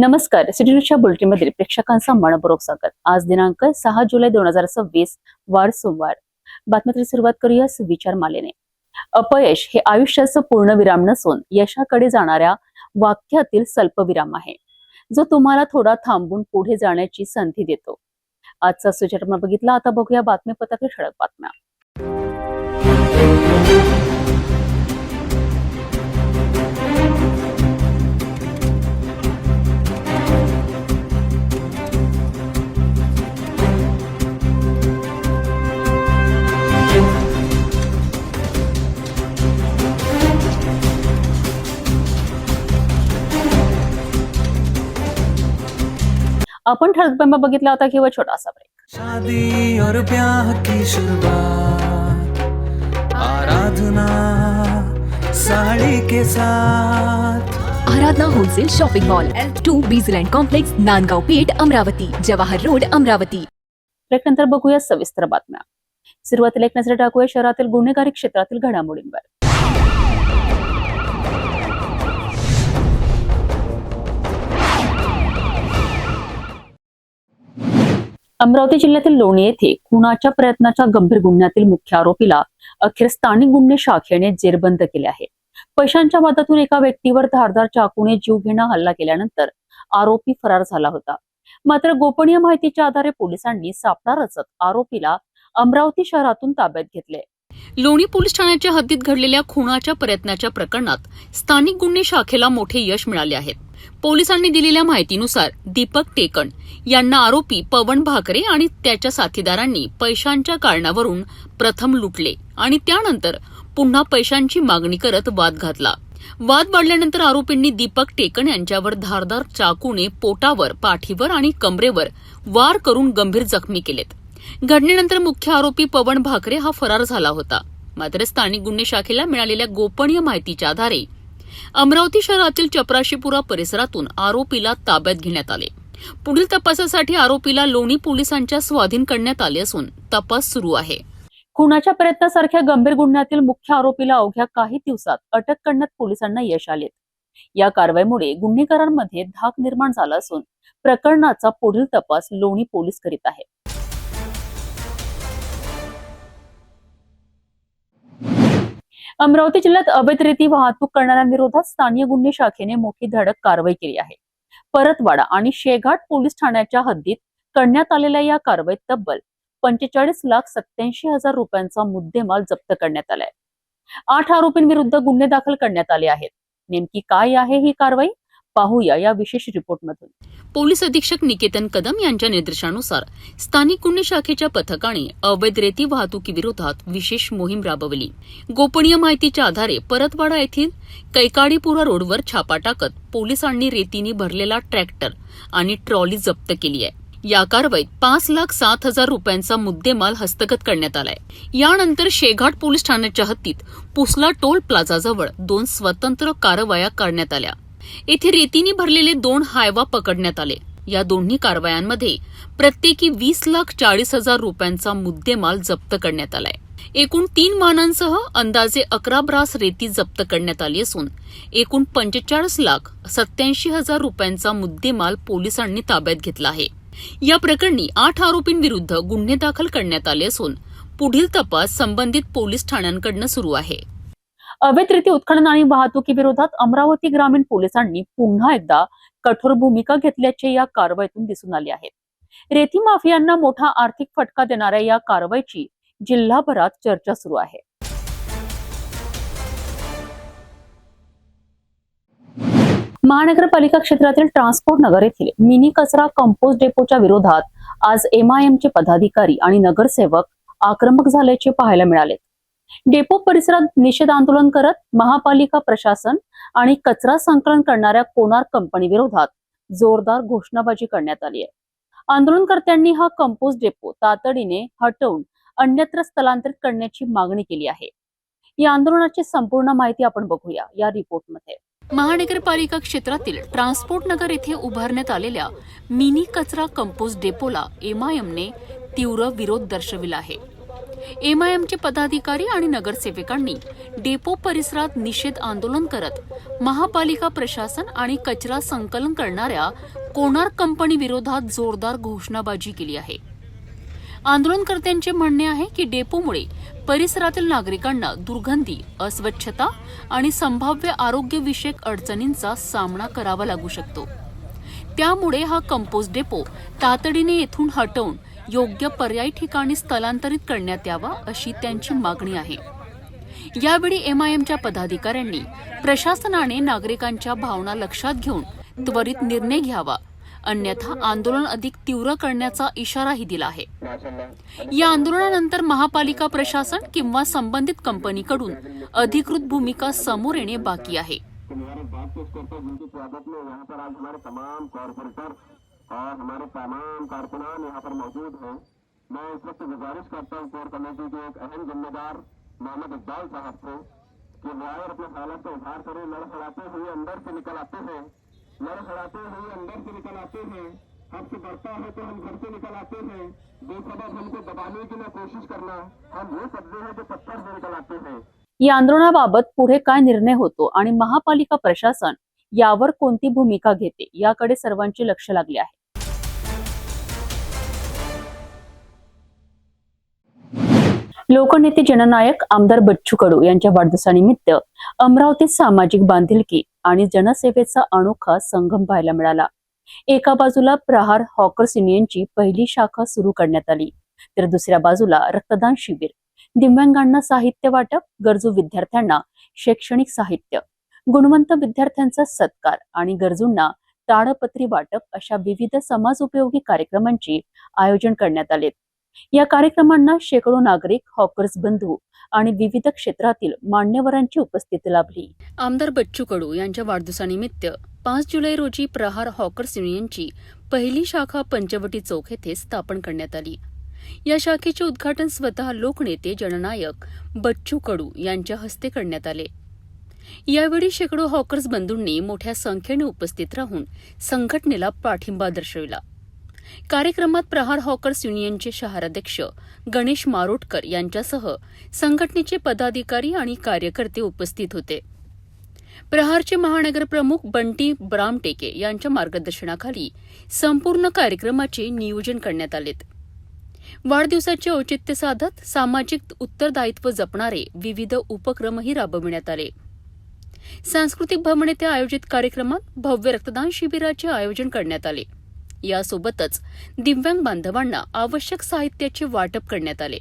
नमस्कार. सिटी न्यूजच्या बुलेटिनमध्ये प्रेक्षकांचा मनपूर्वक स्वागत. आज दिनांक 6 जुलै 2026 वार सोमवार. बातमीची सुरुवात करूया सुविचार मालेने. अपयश हे आयुष्याचं पूर्णविराम नसून यशाकडे जाणाऱ्या वाक्यातील स्वल्पविराम आहे, जो तुम्हाला थोडा थांबून पुढे जाण्याची संधी देतो. आजचा सुविचार बघितला. आता बघूया बातमीपत्रातील ठळक बातम्या. आपण ठळक बातम्या बघितला होता किंवा छोटासा ब्रेक. शादी और ब्याह की शुरुआत, आराधना साड़ी के साथ. Aradhana wholesale shopping mall, L2 Bijland complex, Nandgaon Peth, Amravati, Jawahar road, Amravati. ब्रेकनंतर बघूया सविस्तर बातम्या. सुरुवातीला एक नजर टाकूया शहरातील गुन्हेगारी क्षेत्रातील घडामोडींवर. अमरावती जिल्ह्यातील लोणी येथे खुनाच्या प्रयत्नाच्या गंभीर गुन्ह्यातील मुख्य आरोपीला अखेर स्थानिक गुन्हे शाखेने जेरबंद केले आहे. पैशांच्या वादातून एका व्यक्तीवर धारदार चाकूने जीवघेणा हल्ला केल्यानंतर आरोपी फरार झाला होता. मात्र गोपनीय माहितीच्या आधारे पोलिसांनी सापळा रचत आरोपीला अमरावती शहरातून ताब्यात घेतले. लोणी पोलीस ठाण्याच्या हद्दीत घडलेल्या खुनाच्या प्रयत्नाच्या प्रकरणात स्थानिक गुन्हे शाखेला मोठे यश मिळाले आहे. पोलिसांनी दिलेल्या माहितीनुसार दीपक टेकण यांना आरोपी पवन भाकरे आणि त्याच्या साथीदारांनी पैशांच्या कारणावरून प्रथम लुटले आणि त्यानंतर पुन्हा पैशांची मागणी करत वाद घातला. वाद वाढल्यानंतर आरोपींनी दीपक टेकण यांच्यावर धारदार चाकूने पोटावर, पाठीवर आणि कमरेवर वार करून गंभीर जखमी केलेत. घटनेनंतर मुख्य आरोपी पवन भाकरे हा फरार झाला होता. मात्र स्थानिक गुन्हे शाखेला मिळालेल्या गोपनीय माहितीच्या आधारे अमरावती शहरातील चपराशीपुरा परिसरातून आरोपीला ताब्यात घेण्यात आले. पुढील तपासासाठी आरोपीला लोणी पोलिसांच्या स्वाधीन करण्यात आले असून तपास सुरू आहे. खुनाच्या प्रयत्नासारख्या गंभीर गुन्ह्यातील मुख्य आरोपीला अवघ्या काही दिवसात अटक करण्यात पोलिसांना यश आले. या कारवाईमुळे गुन्हेगारांमध्ये धाक निर्माण झाला असून प्रकरणाचा पुढील तपास लोणी पोलीस करीत आहेत. अमरावती जिल्ह्यात अवैध रेती वाहतूक करणाऱ्यांविरोधात स्थानिक गुन्हे शाखेने मोठी धडक कारवाई केली आहे. परतवाडा आणि शेघाट पोलीस ठाण्याच्या हद्दीत करण्यात आलेल्या या कारवाईत तब्बल 45,87,000 रुपयांचा मुद्देमाल जप्त करण्यात आलाय. 8 आरोपींविरुद्ध गुन्हे दाखल करण्यात आले आहेत. नेमकी काय आहे ही कारवाई पाहूया या विशेष रिपोर्टमधून. पोलीस अधीक्षक निकेतन कदम यांच्या निर्देशानुसार स्थानिक गुन्हे शाखेच्या पथकाने अवैध रेती वाहतुकीविरोधात विशेष मोहीम राबवली. गोपनीय माहितीच्या आधारे परतवाडा येथील कैकाडीपुरा रोडवर छापा टाकत पोलिसांनी रेतीने भरलेला ट्रॅक्टर आणि ट्रॉली जप्त केली आहे. या कारवाईत 5,07,000 रुपयांचा मुद्देमाल हस्तगत करण्यात आलाय. यानंतर शेघाट पोलीस ठाण्याच्या हद्दीत पुसला टोल प्लाझाजवळ 2 स्वतंत्र कारवाया करण्यात आल्या. येथे रेतीने भरलेले 2 हायवा पकडण्यात आले. या दोन्ही कारवायांमध्ये प्रत्येकी 20,40,000 रुपयांचा मुद्देमाल जप्त करण्यात आलाय. एकूण 3 वाहनांसह अंदाजे 11 ब्रास रेती जप्त करण्यात आली असून एकूण 45,87,000 रुपयांचा मुद्देमाल पोलिसांनी ताब्यात घेतला आहे. या प्रकरणी 8 आरोपींविरुद्ध गुन्हे दाखल करण्यात आले असून पुढील तपास संबंधित पोलीस ठाण्यांकडून सुरू आहे. अवैध रेती उत्खनन आणि वाहतुकीविरोधात अमरावती ग्रामीण पोलिसांनी पुन्हा एकदा कठोर भूमिका घेतल्याचे या कारवाईतून दिसून आले आहे. रेती माफियांना मोठा आर्थिक फटका देणाऱ्या या कारवाईची जिल्हाभरात चर्चा सुरू आहे. महानगरपालिका क्षेत्रातील ट्रान्सपोर्ट नगर येथील मिनी कचरा कंपोस्ट डेपोच्या विरोधात आज MIMचे पदाधिकारी आणि नगरसेवक आक्रमक झाल्याचे पाहायला मिळाले. डेपो परिसरात निषेध आंदोलन करत महापालिका प्रशासन आणि कचरा संकलन करणाऱ्या कोनार कंपनी विरोधात जोरदार घोषणाबाजी करण्यात आली आहे. आंदोलनकर्त्यांनी हा कंपोस्ट डेपो तातडीने हटवून अन्यत्र स्थलांतरित करण्याची मागणी केली आहे. या आंदोलनाची संपूर्ण माहिती आपण बघूया या रिपोर्टमध्ये. महानगरपालिका क्षेत्रातील ट्रान्सपोर्ट नगर येथे उभारण्यात आलेल्या मिनी कचरा कंपोस्ट डेपोला MIMने तीव्र विरोध दर्शविला आहे. एमआयएमचे पदाधिकारी आणि नगरसेवकांनी डेपो परिसरात निषेध आंदोलन करत महापालिका प्रशासन आणि कचरा संकलन करणाऱ्या कोणार्क कंपनी विरोधात जोरदार घोषणाबाजी केली आहे. आंदोलनकर्त्यांचे म्हणणे आहे की डेपोमुळे परिसरातील नागरिकांना दुर्गंधी, अस्वच्छता आणि संभाव्य आरोग्यविषयक अडचणींचा सामना करावा लागू शकतो. त्यामुळे हा कंपोस्ट डेपो तातडीने येथून हटवून योग्य पर्यायी ठिकाणी स्थलांतरित करण्यात यावा अशी त्यांची मागणी आहे. यावेळी एमआयएमच्या पदाधिकाऱ्यांनी प्रशासनाने नागरिकांच्या भावना लक्षात घेऊन त्वरित निर्णय घ्यावा, अन्यथा आंदोलन अधिक तीव्र करण्याचा इशाराही दिला आहे. या आंदोलनानंतर महापालिका प्रशासन किंवा संबंधित कंपनीकडून अधिकृत भूमिका समोर येणे बाकी आहे. और हमारे तमाम कारकुनान यहाँ पर मौजूद हैं. मैं इस वक्त गुजारिश करता हूँ कोर कमेटी के एक अहम जिम्मेदार मोहम्मद इकबाल साहब से कि वो आए और अपने हालत से उधार करें. लड़खड़ाते हुए अंदर से निकल आते हैं, लड़खड़ाते हुए अंदर से निकल आते हैं. हमसे बढ़ता है तो हम घर से निकल आते हैं. बेसबब हमको दबाने की न कोशिश करना. हम वो शब्द हैं जो पत्थर से निकल आते हैं. या आंदोलनाबाबत पुढे काय निर्णय होतो आणि महापालिका प्रशासन यावर कोणती भूमिका घेते याकडे सर्वांचे लक्ष लागले आहे. लोकनेते जननायक आमदार बच्चू कडू यांच्या वाढदिवसानिमित्त अमरावतीत सामाजिक बांधिलकी आणि जनसेवेचा अनोखा संगम पाहायला मिळाला. एका बाजूला प्रहार हॉकर्स युनियनची पहिली शाखा सुरू करण्यात आली, तर दुसऱ्या बाजूला रक्तदान शिबिर, दिव्यांगांना साहित्य वाटप, गरजू विद्यार्थ्यांना शैक्षणिक साहित्य, गुणवंत विद्यार्थ्यांचा सत्कार आणि गरजूंना ताडपत्री वाटप अशा विविध समाजोपयोगी कार्यक्रमांचे आयोजन करण्यात आले. या कार्यक्रमांना शेकडो नागरिक, हॉकर्स बंधू आणि विविध क्षेत्रातील मान्यवरांची उपस्थिती लाभली. आमदार बच्चू कडू यांच्या वाढदिवसानिमित्त 5 जुलै रोजी प्रहार हॉकर्स युनियनची पहिली शाखा पंचवटी चौक येथे स्थापन करण्यात आली. या शाखेचे उद्घाटन स्वतः लोकनेते जननायक बच्चू कडू यांच्या हस्ते करण्यात आले. यावेळी शेकडो हॉकर्स बंधूंनी मोठ्या संख्येने उपस्थित राहून संघटनेला पाठिंबा दर्शविला. कार्यक्रमात प्रहार हॉकर्स युनियनचे शहराध्यक्ष गणेश मारोटकर यांच्यासह संघटनेचे पदाधिकारी आणि कार्यकर्ते उपस्थित होते. प्रहारचे महानगर प्रमुख बंटी ब्रामटेके यांच्या मार्गदर्शनाखाली संपूर्ण कार्यक्रमाचे नियोजन करण्यात आले. वाढदिवसाचे औचित्य साधत सामाजिक उत्तरदायित्व जपणारे विविध उपक्रमही राबविण्यात आले. सांस्कृतिक भवन येथे आयोजित कार्यक्रमात भव्य रक्तदान शिबिराचे आयोजन करण्यात आले. यासोबतच दिव्यांग बांधवांना आवश्यक साहित्याचे वाटप करण्यात आले.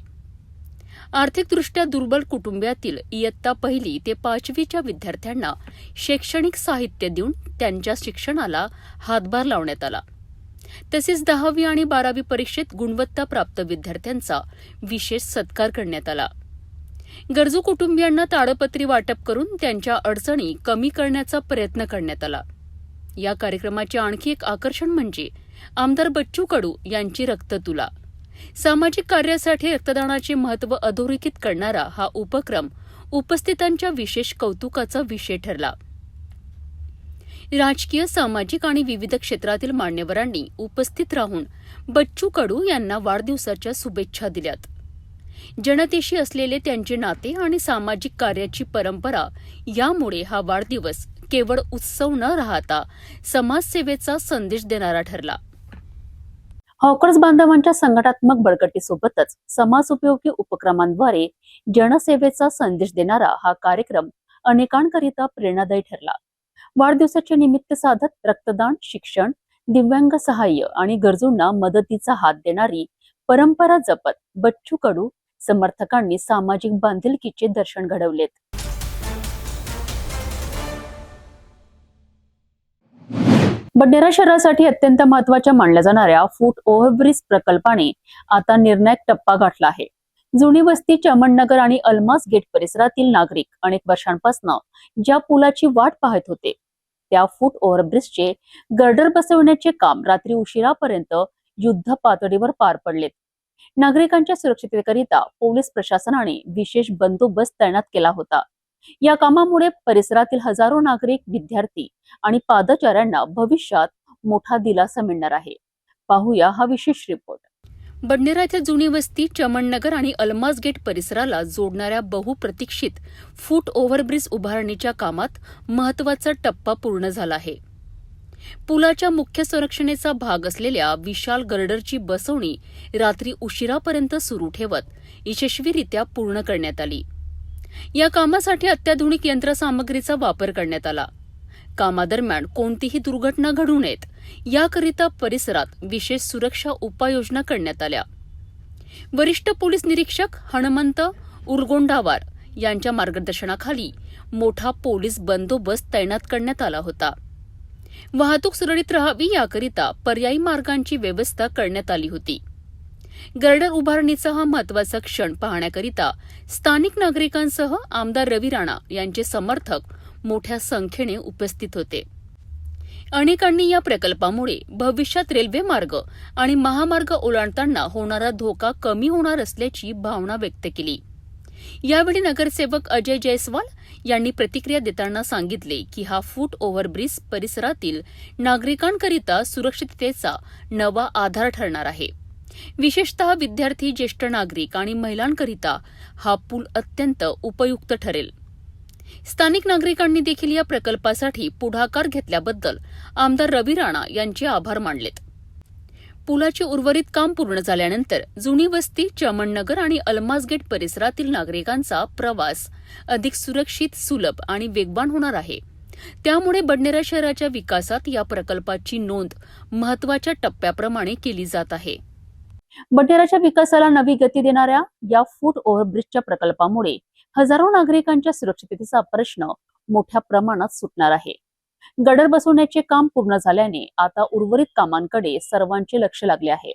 आर्थिकदृष्ट्या दुर्बल कुटुंबातील इयत्ता 1ली ते 5वीच्या विद्यार्थ्यांना शैक्षणिक साहित्य देऊन त्यांच्या शिक्षणाला हातभार लावण्यात आला. तसेच 10वी आणि 12वी परीक्षेत गुणवत्ता प्राप्त विद्यार्थ्यांचा विशेष सत्कार करण्यात आला. गरजू कुटुंबियांना ताडपत्री वाटप करून त्यांच्या अडचणी कमी करण्याचा प्रयत्न करण्यात आला. या कार्यक्रमाचे आणखी एक आकर्षण म्हणजे आमदार बच्चू कडू यांची रक्ततुला. सामाजिक कार्यासाठी रक्तदानाचे महत्त्व अधोरेखित करणारा हा उपक्रम उपस्थितांच्या विशेष कौतुकाचा विषय ठरला. राजकीय, सामाजिक आणि विविध क्षेत्रातील मान्यवरांनी उपस्थित राहून बच्चू कडू यांना वाढदिवसाच्या शुभेच्छा दिल्यात. जनतेशी असलेले त्यांचे नाते आणि सामाजिक कार्याची परंपरा यामुळे हा वाढदिवस केवळ उत्सव न राहता समाजसेवेचा संदेश देणारा ठरला. हॉकर्स बांधवांच्या संघटनात्मक बळकटीसोबतच समाजोपयोगी उपक्रमांद्वारे जनसेवेचा संदेश देणारा हा कार्यक्रम अनेकांकरिता प्रेरणादायी ठरला. वाढदिवसाचे निमित्त साधत रक्तदान, शिक्षण, दिव्यांग सहाय्य आणि गरजूंना मदतीचा हात देणारी परंपरा जपत बच्चू कडू समर्थकांनी सामाजिक बांधिलकीचे दर्शन घडवलेत. बडनेरा शहरासाठी अत्यंत महत्त्वाच्या मानल्या जाणाऱ्या फूट ओव्हरब्रिज प्रकल्पाने आता निर्णायक टप्पा गाठला आहे. जुनी वस्ती, चमननगर आणि अल्मास गेट परिसरातील नागरिक अनेक वर्षांपासून ज्या पुलाची वाट पाहत होते त्या फूट ओव्हरब्रिजचे गर्डर बसवण्याचे काम रात्री उशिरापर्यंत युद्ध पातळीवर पार पडले. नागरिकांच्या सुरक्षिततेकरिता पोलीस प्रशासनाने विशेष बंदोबस्त तैनात केला होता. या कामामुळे परिसरातील हजारो नागरिक, विद्यार्थी आणि पादचाऱ्यांना भविष्यात मोठा दिलासा मिळणार आहे. पाहूया हा विशेष रिपोर्ट. बडनेरा येथील जुनी वस्ती, चमननगर आणि अल्माज गेट परिसराला जोडणाऱ्या बहुप्रतीक्षित फूट ओव्हरब्रिज उभारणीच्या कामात महत्त्वाचा टप्पा पूर्ण झाला आहे. पुलाच्या मुख्य संरक्षणेचा भाग असलेल्या विशाल गर्डरची बसवणी रात्री उशिरापर्यंत सुरू ठेवत यशस्वीरित्या पूर्ण करण्यात आली. या कामासाठी अत्याधुनिक यंत्रसामग्रीचा वापर करण्यात आला. कामादरम्यान कोणतीही दुर्घटना घडू नयेत याकरिता परिसरात विशेष सुरक्षा उपाययोजना करण्यात आल्या. वरिष्ठ पोलीस निरीक्षक हनुमंत उरगोंडावार यांच्या मार्गदर्शनाखाली मोठा पोलीस बंदोबस्त तैनात करण्यात आला होता. वाहतूक सुरळीत राहावी याकरिता पर्यायी मार्गांची व्यवस्था करण्यात आली होती. गर्डर उभारणीचा हा महत्वाचा क्षण पाहण्याकरिता स्थानिक नागरिकांसह आमदार रवी राणा यांचे समर्थक मोठ्या संख्येने उपस्थित होते. अनेकांनी या प्रकल्पामुळे भविष्यात रेल्वे मार्ग आणि महामार्ग ओलांडताना होणारा धोका कमी होणार असल्याची भावना व्यक्त केली. यावेळी नगरसेवक अजय जयस्वाल यांनी प्रतिक्रिया देताना सांगितले की हा फूट ओव्हरब्रिज परिसरातील नागरिकांकरिता सुरक्षिततेचा नवा आधार ठरणार आहे. विशेषतः विद्यार्थी, ज्येष्ठ नागरिक आणि महिलांकरिता हा पूल अत्यंत उपयुक्त ठरेल. स्थानिक नागरिकांनी देखील या प्रकल्पासाठी पुढाकार घेतल्याबद्दल आमदार रवी राणा यांचे आभार मानलेत. पुलाचे उर्वरित काम पूर्ण झाल्यानंतर जुनी वस्ती, चमननगर आणि अल्माज गेट परिसरातील नागरिकांचा प्रवास अधिक सुरक्षित, सुलभ आणि वेगवान होणार आहे. त्यामुळे बडनेरा शहराच्या विकासात या प्रकल्पाची नोंद महत्वाच्या टप्प्याप्रमाणे केली जात आहे. बडनेराच्या विकासाला नवी गती देणाऱ्या या फूट ओव्हरब्रिजच्या प्रकल्पामुळे हजारो नागरिकांच्या सुरक्षिततेचा प्रश्न मोठ्या प्रमाणात सुटणार आहे. गडर बसवण्याचे काम पूर्ण झाल्याने आता उर्वरित कामांकडे सर्वांचे लक्ष लागले आहे.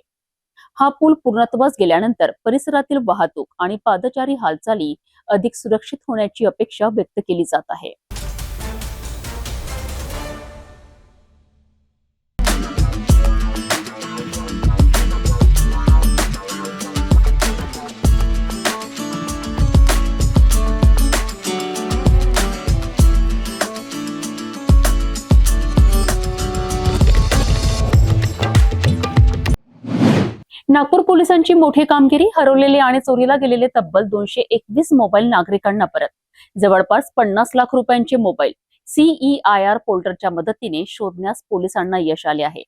हा पूल पूर्णत्वास गेल्यानंतर परिसरातील वाहतूक आणि पादचारी हालचाली अधिक सुरक्षित होण्याची अपेक्षा व्यक्त केली जात आहे. नागपूर पोलिसांची मोठी कामगिरी. हरवलेले आणि चोरीला गेलेले तब्बल 221 मोबाईल नागरिकांना परत. जवळपास 50 लाख रुपयांचे मोबाईल CEIR पोर्टलच्या मदतीने शोधण्यास पोलिसांना यश आले आहे.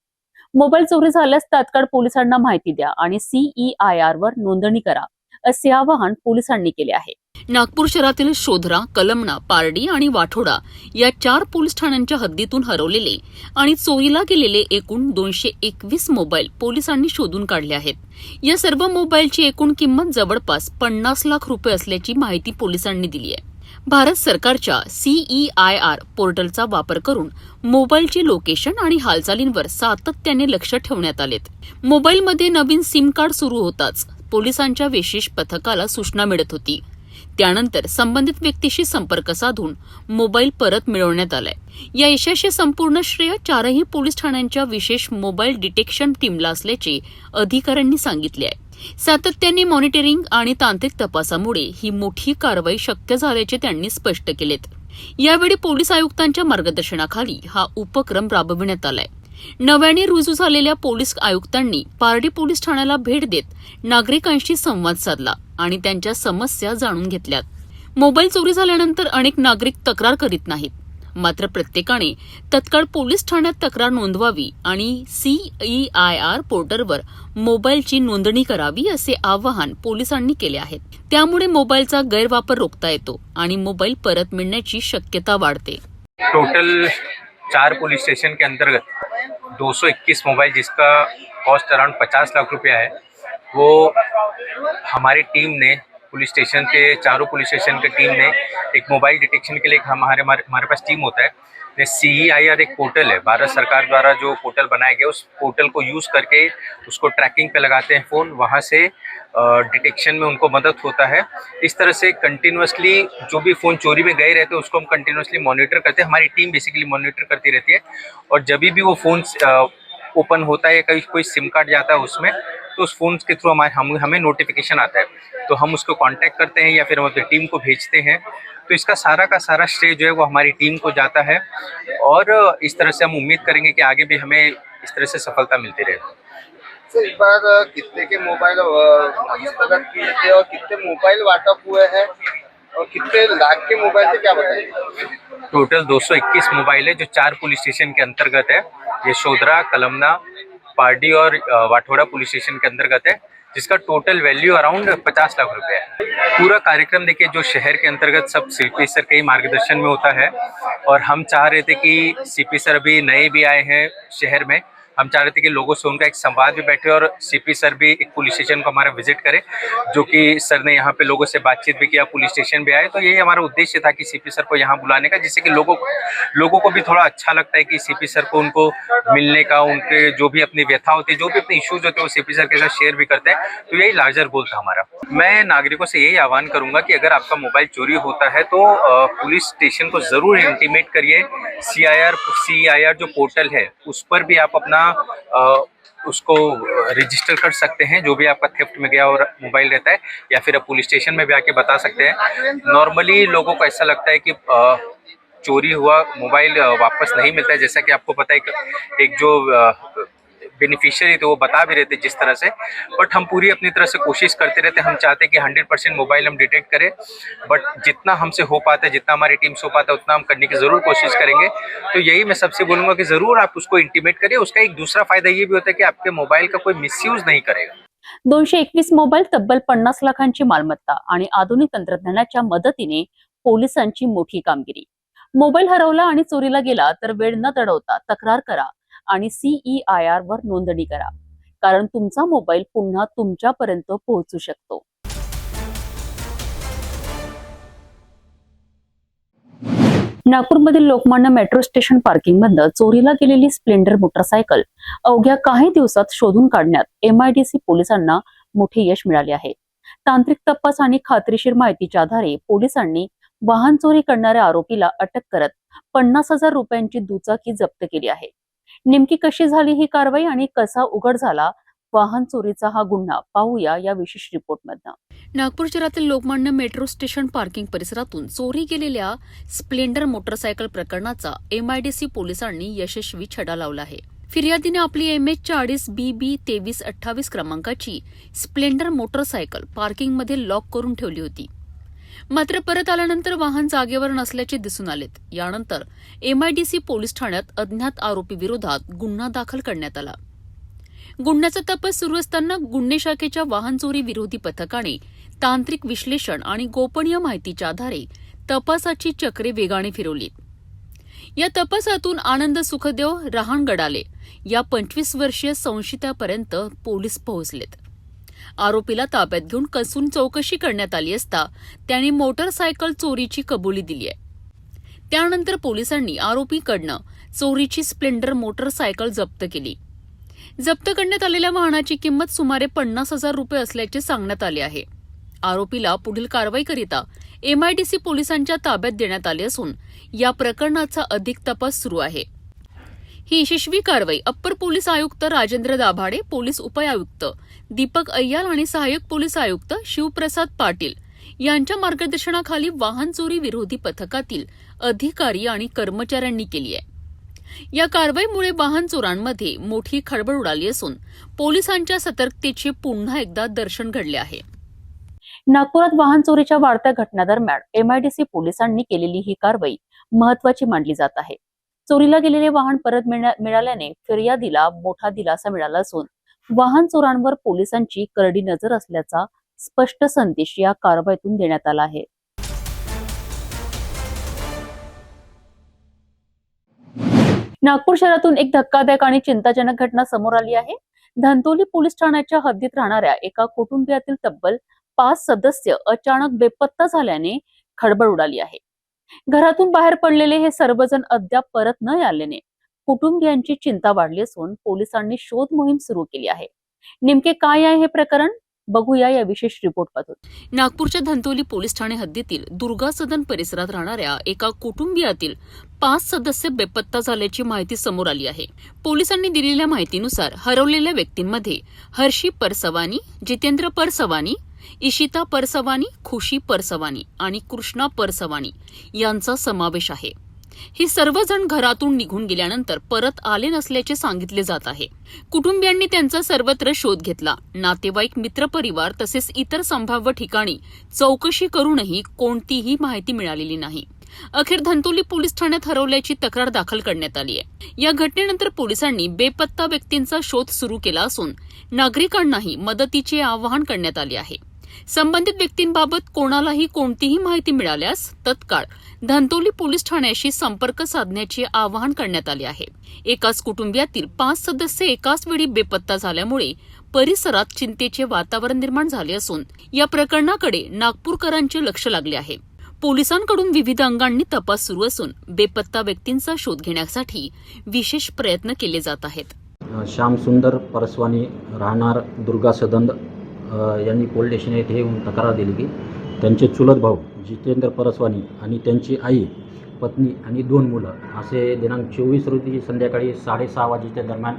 मोबाईल चोरी झाल्यास तात्काळ पोलिसांना माहिती द्या आणि CEIR वर नोंदणी करा, असे आवाहन पोलिसांनी केले आहे. नागपूर शहरातील शोधरा, कलमना, पारडी आणि वाठोडा या 4 पोलीस ठाण्यांच्या हद्दीतून हरवलेले आणि चोरीला गेलेले एकूण 221 मोबाईल पोलिसांनी शोधून काढले आहेत. या सर्व मोबाईलची एकूण किंमत जवळपास 50 लाख रुपये असल्याची माहिती पोलिसांनी दिली आहे. भारत सरकारच्या CEIR पोर्टलचा वापर करून मोबाईलची लोकेशन आणि हालचालींवर सातत्याने लक्ष ठेवण्यात आलेत. मोबाईलमध्ये नवीन सिम कार्ड सुरू होताच पोलिसांच्या विशेष पथकाला सूचना मिळत होती. त्यानंतर संबंधित व्यक्तीशी संपर्क साधून मोबाईल परत मिळवण्यात आलाय. या यशाचे संपूर्ण श्रेय 4ही पोलीस ठाण्यांच्या विशेष मोबाईल डिटेक्शन टीमला असल्याचे अधिकाऱ्यांनी सांगितले आहे. सातत्याने मॉनिटरिंग आणि तांत्रिक तपासामुळे ही मोठी कारवाई शक्य झाल्याचे त्यांनी स्पष्ट केलेत. यावेळी पोलीस आयुक्तांच्या मार्गदर्शनाखाली हा उपक्रम राबविण्यात आलाय. नव्याने रुजू झालेल्या पोलीस आयुक्तांनी पारडी पोलीस ठाण्याला भेट देत नागरिकांशी संवाद साधला आणि त्यांच्या समस्या जाणून घेतल्यात. मोबाईल चोरी झाल्यानंतर अनेक नागरिक तक्रार करीत नाहीत. मात्र प्रत्येकाने तत्काळ पोलीस ठाण्यात तक्रार नोंदवावी आणि CEIR पोर्टलवर मोबाईलची नोंदणी करावी, असे आवाहन पोलिसांनी केले आहे. त्यामुळे मोबाईलचा गैरवापर रोखता येतो आणि मोबाईल परत मिळण्याची शक्यता वाढते. टोटल 4 पुलिस स्टेशन के अंतर्गत 221 मोबाइल, जिसका कॉस्ट अराउंड 50 लाख रुपया है, वो हमारी टीम ने पुलिस स्टेशन के चारों पुलिस स्टेशन की टीम ने एक मोबाइल डिटेक्शन के लिए हमारे पास टीम होता है. CEIR एक पोर्टल है, भारत सरकार द्वारा जो पोर्टल बनाया गया, उस पोर्टल को यूज़ करके उसको ट्रैकिंग पे लगाते हैं फ़ोन, वहाँ से डिटेक्शन में उनको मदद होता है. इस तरह से कंटिन्यूसली जो भी फ़ोन चोरी में गए रहते हैं उसको हम कंटिन्यूसली मॉनिटर करते हैं. हमारी टीम बेसिकली मॉनिटर करती रहती है और जब भी वो फ़ोन ओपन होता है या कोई सिम कार्ड जाता है उसमें, तो उस फ़ोन के थ्रू हमें नोटिफिकेशन आता है, तो हम उसको कांटेक्ट करते हैं या फिर हम अपनी टीम को भेजते हैं. तो इसका सारा का सारा श्रेय जो है वो हमारी टीम को जाता है और इस तरह से हम उम्मीद करेंगे कि आगे भी हमें इस तरह से सफलता मिलती रहे. सर इस बार कितने के मोबाइल हस्तगत किए थे और कितने मोबाइल वाटप हुए हैं और कितने लाख के मोबाइल थे, क्या बताइए? टोटल 221 मोबाइल है जो 4 पुलिस स्टेशन के अंतर्गत है। यशोधरा, कलमना, पारडी और वाठोड़ा पुलिस स्टेशन के अंतर्गत है, जिसका टोटल वैल्यू अराउंड 50 लाख रुपए है। पूरा कार्यक्रम देखिए जो शहर के अंतर्गत सब सीपी सर के ही मार्गदर्शन में होता है, और हम चाह रहे थे कि सीपी सर अभी नए भी आए हैं शहर में, हम चाह रहे थे कि लोगों से उनका एक संवाद भी बैठे और सीपी सर भी एक पुलिस स्टेशन को हमारा विजिट करे, जो कि सर ने यहाँ पे लोगों से बातचीत भी किया, पुलिस स्टेशन भी आए। तो यही हमारा उद्देश्य था कि सीपी सर को यहाँ बुलाने का, जिससे कि लोगों को भी थोड़ा अच्छा लगता है कि सीपी सर को उनको मिलने का, उनके जो भी अपनी व्यथा होती है, जो भी अपने इश्यूज होते हैं वो सीपी सर के साथ शेयर भी करते हैं। तो यही लार्जर गोल था हमारा। मैं नागरिकों से यही आह्वान करूंगा कि अगर आपका मोबाइल चोरी होता है तो पुलिस स्टेशन को जरूर इंटीमेट करिए। CIR जो पोर्टल है उस पर भी आप अपना उसको रजिस्टर कर सकते हैं, जो भी आपका थेफ्ट में गया और मोबाइल रहता है, या फिर आप पुलिस स्टेशन में भी आके बता सकते हैं। नॉर्मली लोगों को ऐसा लगता है कि चोरी हुआ मोबाइल वापस नहीं मिलता है, जैसा कि आपको पता है एक जो बेनिफिशियरी थे वो बता भी रहे थे जिस तरह से, बट हम पूरी अपनी तरह से कोशिश करते रहते हैं। हम चाहते हैं कि 100% मोबाइल हम डिटेक्ट करें, बट जितना हमसे हो पाता है, जितना हमारी टीम से हो पाता है, उतना हम करने की ज़रूर कोशिश करेंगे। तो यही मैं सबसे बोलूँगा कि ज़रूर आप उसको इंटीमेट करिए। उसका एक दूसरा फायदा ये भी होता है कि आपके मोबाइल का कोई मिसयूज नहीं करेगा। 221 मोबाईल, तब्बल 50 लाखांची मालमत्ता आणि आधुनिक तंत्रज्ञानाच्या मदतीने पोलिसांची मोठी कामगिरी। मोबाईल हरवला आणि चोरीला गेला तर वेळ न दडवता तक्रार करा आणि CEIR वर नोंदणी करा, कारण तुमचा मोबाईल पुन्हा तुमच्यापर्यंत पोहोचू शकतो। नागपूरमधील लोकमान्य मेट्रो स्टेशन पार्किंग मधनं चोरीला गेलेली स्प्लेंडर मोटरसायकल अवघ्या काही दिवसात शोधून काढण्यात MIDC पोलिसांना मोठे यश मिळाले आहे। तांत्रिक तपास आणि खात्रीशीर माहितीच्या आधारे पोलिसांनी वाहन चोरी करणाऱ्या आरोपीला अटक करत 50,000 रुपयांची दुचाकी जप्त केली आहे। नेमकी कशी झाली ही कारवाई आणि कसा उघड झाला वाहन चोरीचा हा गुन्हा, पाहूया या विशेष रिपोर्टमधनं। नागपूर शहरातील लोकमान्य मेट्रो स्टेशन पार्किंग परिसरातून चोरी गेलेल्या स्प्लेंडर मोटरसायकल प्रकरणाचा MIDC पोलिसांनी यशस्वी छडा लावला आहे। फिर्यादीने आपली MH40BB 2328 क्रमांकाची स्प्लेंडर मोटरसायकल पार्किंगमध्ये लॉक करून ठेवली होती, मात्र परत आल्यानंतर वाहन जागेवर नसल्याचे दिसून आलेत। यानंतर MIDC पोलीस ठाण्यात अज्ञात आरोपी विरोधात गुन्हा दाखल करण्यात आला। गुन्ह्याचा तपास सुरू असताना गुन्हे शाखेच्या वाहन चोरी विरोधी पथकाने तांत्रिक विश्लेषण आणि गोपनीय माहितीच्या आधारे तपासाची चक्रे वेगाने फिरवली। या तपासातून आनंद सुखदेव रहाणगडाले या 25 वर्षीय संशयितापर्यंत पोलीस पोहोचलेत। आरोपीला ताब्यात घेऊन कसून चौकशी करण्यात आली असता त्याने मोटरसायकल चोरीची कबुली दिली आहे। त्यानंतर पोलिसांनी आरोपीकडनं चोरीची स्प्लेंडर मोटरसायकल जप्त केली। जप्त करण्यात आलेल्या वाहनाची किंमत सुमारे 50,000 रुपये असल्याचे सांगण्यात आले आहे। आरोपीला पुढील कारवाईकरिता MIDC पोलिसांच्या ताब्यात देण्यात आले असून या प्रकरणाचा अधिक तपास सुरू आहे। ही यशस्वी कारवाई अप्पर पोलीस आयुक्त राजेंद्र दाभाडे, पोलीस उपायुक्त दीपक अय्याल आणि सहाय्यक पोलीस आयुक्त शिवप्रसाद पाटील यांच्या मार्गदर्शनाखाली वाहन चोरी विरोधी पथकातील अधिकारी आणि कर्मचाऱ्यांनी केली आहे। या कारवाईमुळे वाहन चोरांमध्ये मोठी खळबळ उडाली असून पोलिसांच्या सतर्कतेचे पुन्हा एकदा दर्शन घडले आहे। नागपुरात वाहन चोरीच्या वाढत्या घटनादरम्यान MIDC पोलिसांनी केलेली ही कारवाई महत्वाची मानली जात आहे। चोरीला गेलेले वाहन परत मिळाल्याने फिर्यादीला मोठा दिलासा मिळाला असून वाहन चोरांवर पोलिसांची करडी नजर असल्याचा स्पष्ट संदेश या कारवाईतून देण्यात आला आहे। नागपूर शहरातून एक धक्कादायक आणि चिंताजनक घटना समोर आली आहे। धंतोली पोलीस ठाण्याच्या हद्दीत राहणाऱ्या एका कुटुंबियातील तब्बल 5 सदस्य अचानक बेपत्ता झाल्याने खळबळ उडाली आहे। घरातून बाहेर पडलेले हे सर्वजण अद्याप परत न आल्याने कुटुंबियांची चिंता वाढली असून पोलिसांनी शोध मोहीम सुरू केली आहे। नेमके काय आहे हे प्रकरण, बघूया या विशेष रिपोर्टमधून। नागपूरच्या धंतोली पोलीस ठाणे हद्दीतील दुर्गा सदन परिसरात राहणाऱ्या एका कुटुंबियातील 5 सदस्य बेपत्ता झाल्याची माहिती समोर आली आहे। पोलिसांनी दिलेल्या माहितीनुसार हरवलेल्या व्यक्तींमध्ये हर्षी परसवानी, जितेंद्र परसवानी, इशिता परसवानी, खुशी परसवानी आणि कृष्णा परसवानी यांचा समावेश आहे। हे सर्वजण घरातून निघून गेल्यानंतर परत आले नसल्याचे सांगितले जात आहे. कुटुंबियांनी त्यांचा सर्वत्र शोध घेतला. नातेवाईक, मित्रपरिवार तसेच इतर संभाव्य ठिकाणी चौकशी करूनही कोणतीही माहिती मिळालेली नाही. अखेर धंतोली पोलीस ठाण्यात हरवल्याची तक्रार दाखल करण्यात आली आहे. या घटनेनंतर पोलिसांनी बेपत्ता व्यक्तींचा शोध सुरू केला असून नागरिकांनाही मदतीचे आवाहन करण्यात आले आहे. संबंधित व्यक्तींबाबत कोणालाही कोणतीही माहिती मिळाल्यास तत्काळ धंतोली पोलीस ठाण्याशी संपर्क साधण्याचे आवाहन करण्यात आले आहे. एकाच कुटुंबियातील 5 सदस्य एकाच वेळी बेपत्ता झाल्यामुळे परिसरात चिंतेचे वातावरण निर्माण झाले असून या प्रकरणाकडे नागपूरकरांचे लक्ष लागले आहे. पोलिसांकडून विविध अंगांनी तपास सुरू असून बेपत्ता व्यक्तींचा शोध घेण्यासाठी विशेष प्रयत्न केले जात आहेत. श्याम सुंदर परसवानी राहणार दुर्गा सदन यांनी पोलीस स्टेशन येथे येऊन तक्रार दिली की त्यांचे चुलत भाऊ जितेंद्र परसवानी आणि त्यांची आई, पत्नी आणि 2 मुलं असे दिनांक 24 रोजी संध्याकाळी 6:30 वाजेच्या दरम्यान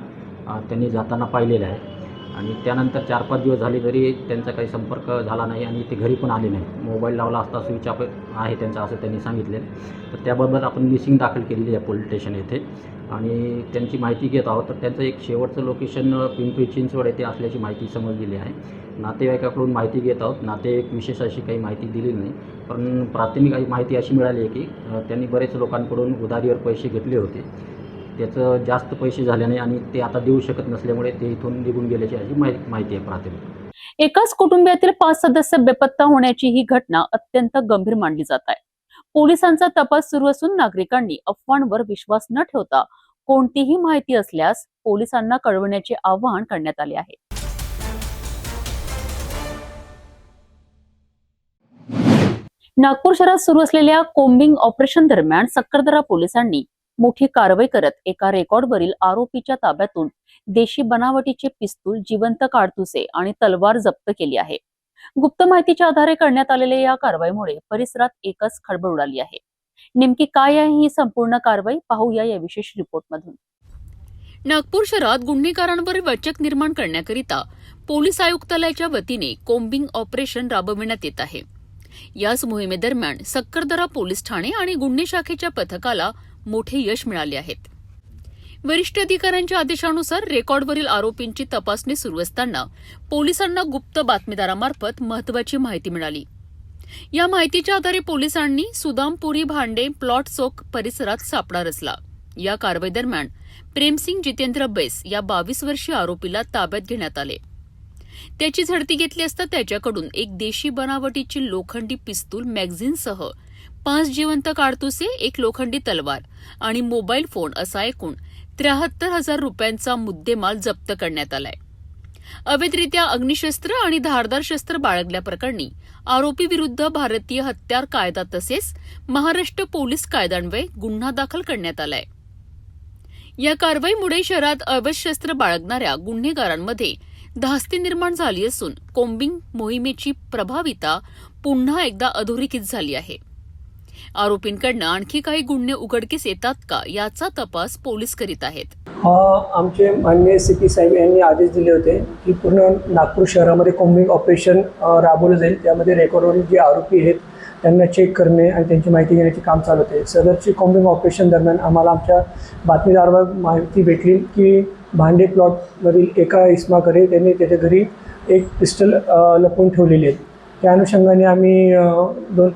त्यांनी जाताना पाहिलेले आहे. आणि त्यानंतर 4-5 दिवस झाले तरी त्यांचा काही संपर्क झाला नाही आणि ते घरी पण आले नाही. मोबाईल लावला असता स्विच ऑफ आहे त्यांचा असं त्यांनी सांगितले. तर त्याबाबत आपण मिसिंग दाखल केलेली आहे पोलीस स्टेशन येथे आणि त्यांची माहिती घेत आहोत. तर त्यांचं एक शेवटचं लोकेशन पिंपरी चिंचवड येथे असल्याची माहिती समजलेली आहे. नातेवाईकाकडून माहिती घेत आहोत. नातेवाईक विशेष अशी काही माहिती दिली नाही, पण प्राथमिक माहिती अशी मिळाली आहे की त्यांनी बरेच लोकांकडून उधारीवर पैसे घेतले होते. त्याचं जास्त पैसे झाले नाही आणि ते आता देऊ शकत नसल्यामुळे ते इथून निघून गेल्याची अशी माहिती आहे प्राथमिक. एकाच कुटुंबियातील 5 सदस्य बेपत्ता होण्याची ही घटना अत्यंत गंभीर मानली जात आहे. पोलिसांचा तपास सुरू असून नागरिकांनी अफवांवर विश्वास न ठेवता कोणतीही माहिती असल्यास पोलिसांना कळवण्याचे आवाहन करण्यात आले आहे. नागपूर शहरात सुरू असलेल्या कोम्बिंग ऑपरेशन दरम्यान सक्करदरा पोलिसांनी मोठी कारवाई करत एका रेकॉर्डवरील आरोपीच्या ताब्यातून देशी बनावटीचे पिस्तूल, जिवंत काडतुसे आणि तलवार जप्त केली आहे. गुप्त माहितीच्या आधारे करण्यात आलेल्या या कारवाईमुळे परिसरात एकच खळबळ उडाली आहे. नेमकी काय आहे ही संपूर्ण कारवाई पाहूया या विशेष रिपोर्टमधून. नागपूर शहरात गुन्हेगारांवर वचक निर्माण करण्याकरिता पोलीस आयुक्तालयाच्या वतीने कोम्बिंग ऑपरेशन राबविण्यात येत आहे. याच मोहिमेदरम्यान सक्करदरा पोलीस ठाणे आणि गुन्हे शाखेच्या पथकाला मोठे यश मिळाले आहेत. वरिष्ठ अधिकाऱ्यांच्या आदेशानुसार रेकॉर्डवरील आरोपींची तपासणी सुरू असताना पोलिसांना गुप्त बातमीदारामार्फत महत्वाची माहिती मिळाली. या माहितीच्या आधारे पोलिसांनी सुदामपुरी भांडे प्लॉट चौक परिसरात सापळा रचला. या कारवाई दरम्यान प्रेमसिंग जितेंद्र बैस या 22 वर्षीय आरोपीला ताब्यात घेण्यात आले. त्याची झडती घेतली असता त्याच्याकडून एक देशी बनावटीची लोखंडी पिस्तूल मॅगझिनसह 5 जिवंत काडतुसे, 1 लोखंडी तलवार आणि मोबाईल फोन असा एकूण 73,000 रुपयांचा मुद्देमाल जप्त करण्यात आलाय. अवैधरित्या अग्निशस्त्र आणि धारदार शस्त्र बाळगल्याप्रकरणी आरोपी विरुद्ध भारतीय हत्यार कायदा तसेच महाराष्ट्र पोलीस कायद्यान्वये गुन्हा दाखल करण्यात आलाय. या कारवाईमुळे शहरात अवैध शस्त्र बाळगणाऱ्या गुन्हेगारांमध्ये धास्ती निर्माण झाली असून कोम्बिंग मोहिमेची प्रभावीता पुन्हा एकदा अधोरेखित झाली आहे. आरोपींकडनं आणखी काही गुन्हे उघडकीस येतात का याचा तपास पोलीस करीत आहेत. आमचे माननीय CP साहेब यांनी आदेश दिले होते की पूर्ण नागपूर शहरामध्ये कोम्बिंग ऑपरेशन राबवलं जाईल. त्यामध्ये रेकॉर्डवरील जे आरोपी आहेत त्यांना चेक करणे आणि त्यांची माहिती घेण्याचे काम चालू होते. सदरची कोम्बिंग ऑपरेशन दरम्यान आम्हाला आमच्या बातमीदारावर माहिती भेटली की भांडे प्लॉटमधील एका इस्माकडे त्यांनी त्याच्या घरी एक पिस्टल लपवून ठेवलेली आहे. त्या अनुषंगाने आम्ही 2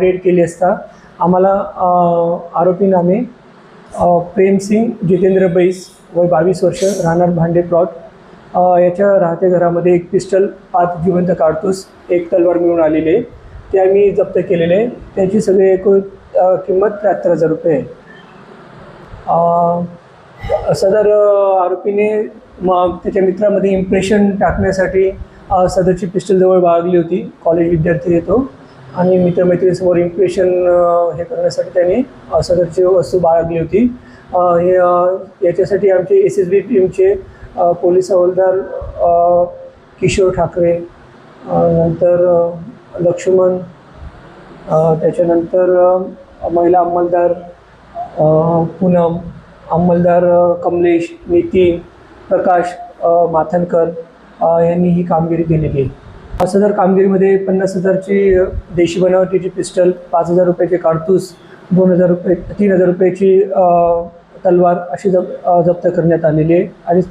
रेड केली असता आम्हाला आरोपीनामे प्रेमसिंग जितेंद्र बैस वय 22 वर्ष राहणार भांडे प्लॉट याच्या राहत्या घरामध्ये एक पिस्टल, 5 जिवंत काडतूस, 1 तलवार मिळून आलेले आहे. ते आम्ही जप्त केलेले आहे. त्याची सगळी एकूण किंमत 73,000 रुपये आहे. सदर आरोपीने मग त्याच्या मित्रामध्ये इम्प्रेशन टाकण्यासाठी सदरची पिस्टल जवळ बाळगली होती. कॉलेज विद्यार्थी येतो आणि मित्रमैत्रिणीसमोर इम्प्रेशन हे करण्यासाठी त्याने सदरची वस्तू बाळगली होती. याच्यासाठी आमचे SSB टीमचे पोलीस हवालदार किशोर ठाकरे, नंतर लक्ष्मण, त्याच्यानंतर महिला अंमलदार पूनम, अंमलदार कमलेश, नितीन, प्रकाश माथनकर यांनी ही कामगिरी केलेली आहे. सदर कामगिरीमध्ये 50,000ची देशी बनावटीची पिस्टल, 5,000 रुपयाचे काडतूस, 2,000 रुपये 3,000 रुपयाची तलवार अशी जप्त करण्यात आलेली आहे आणि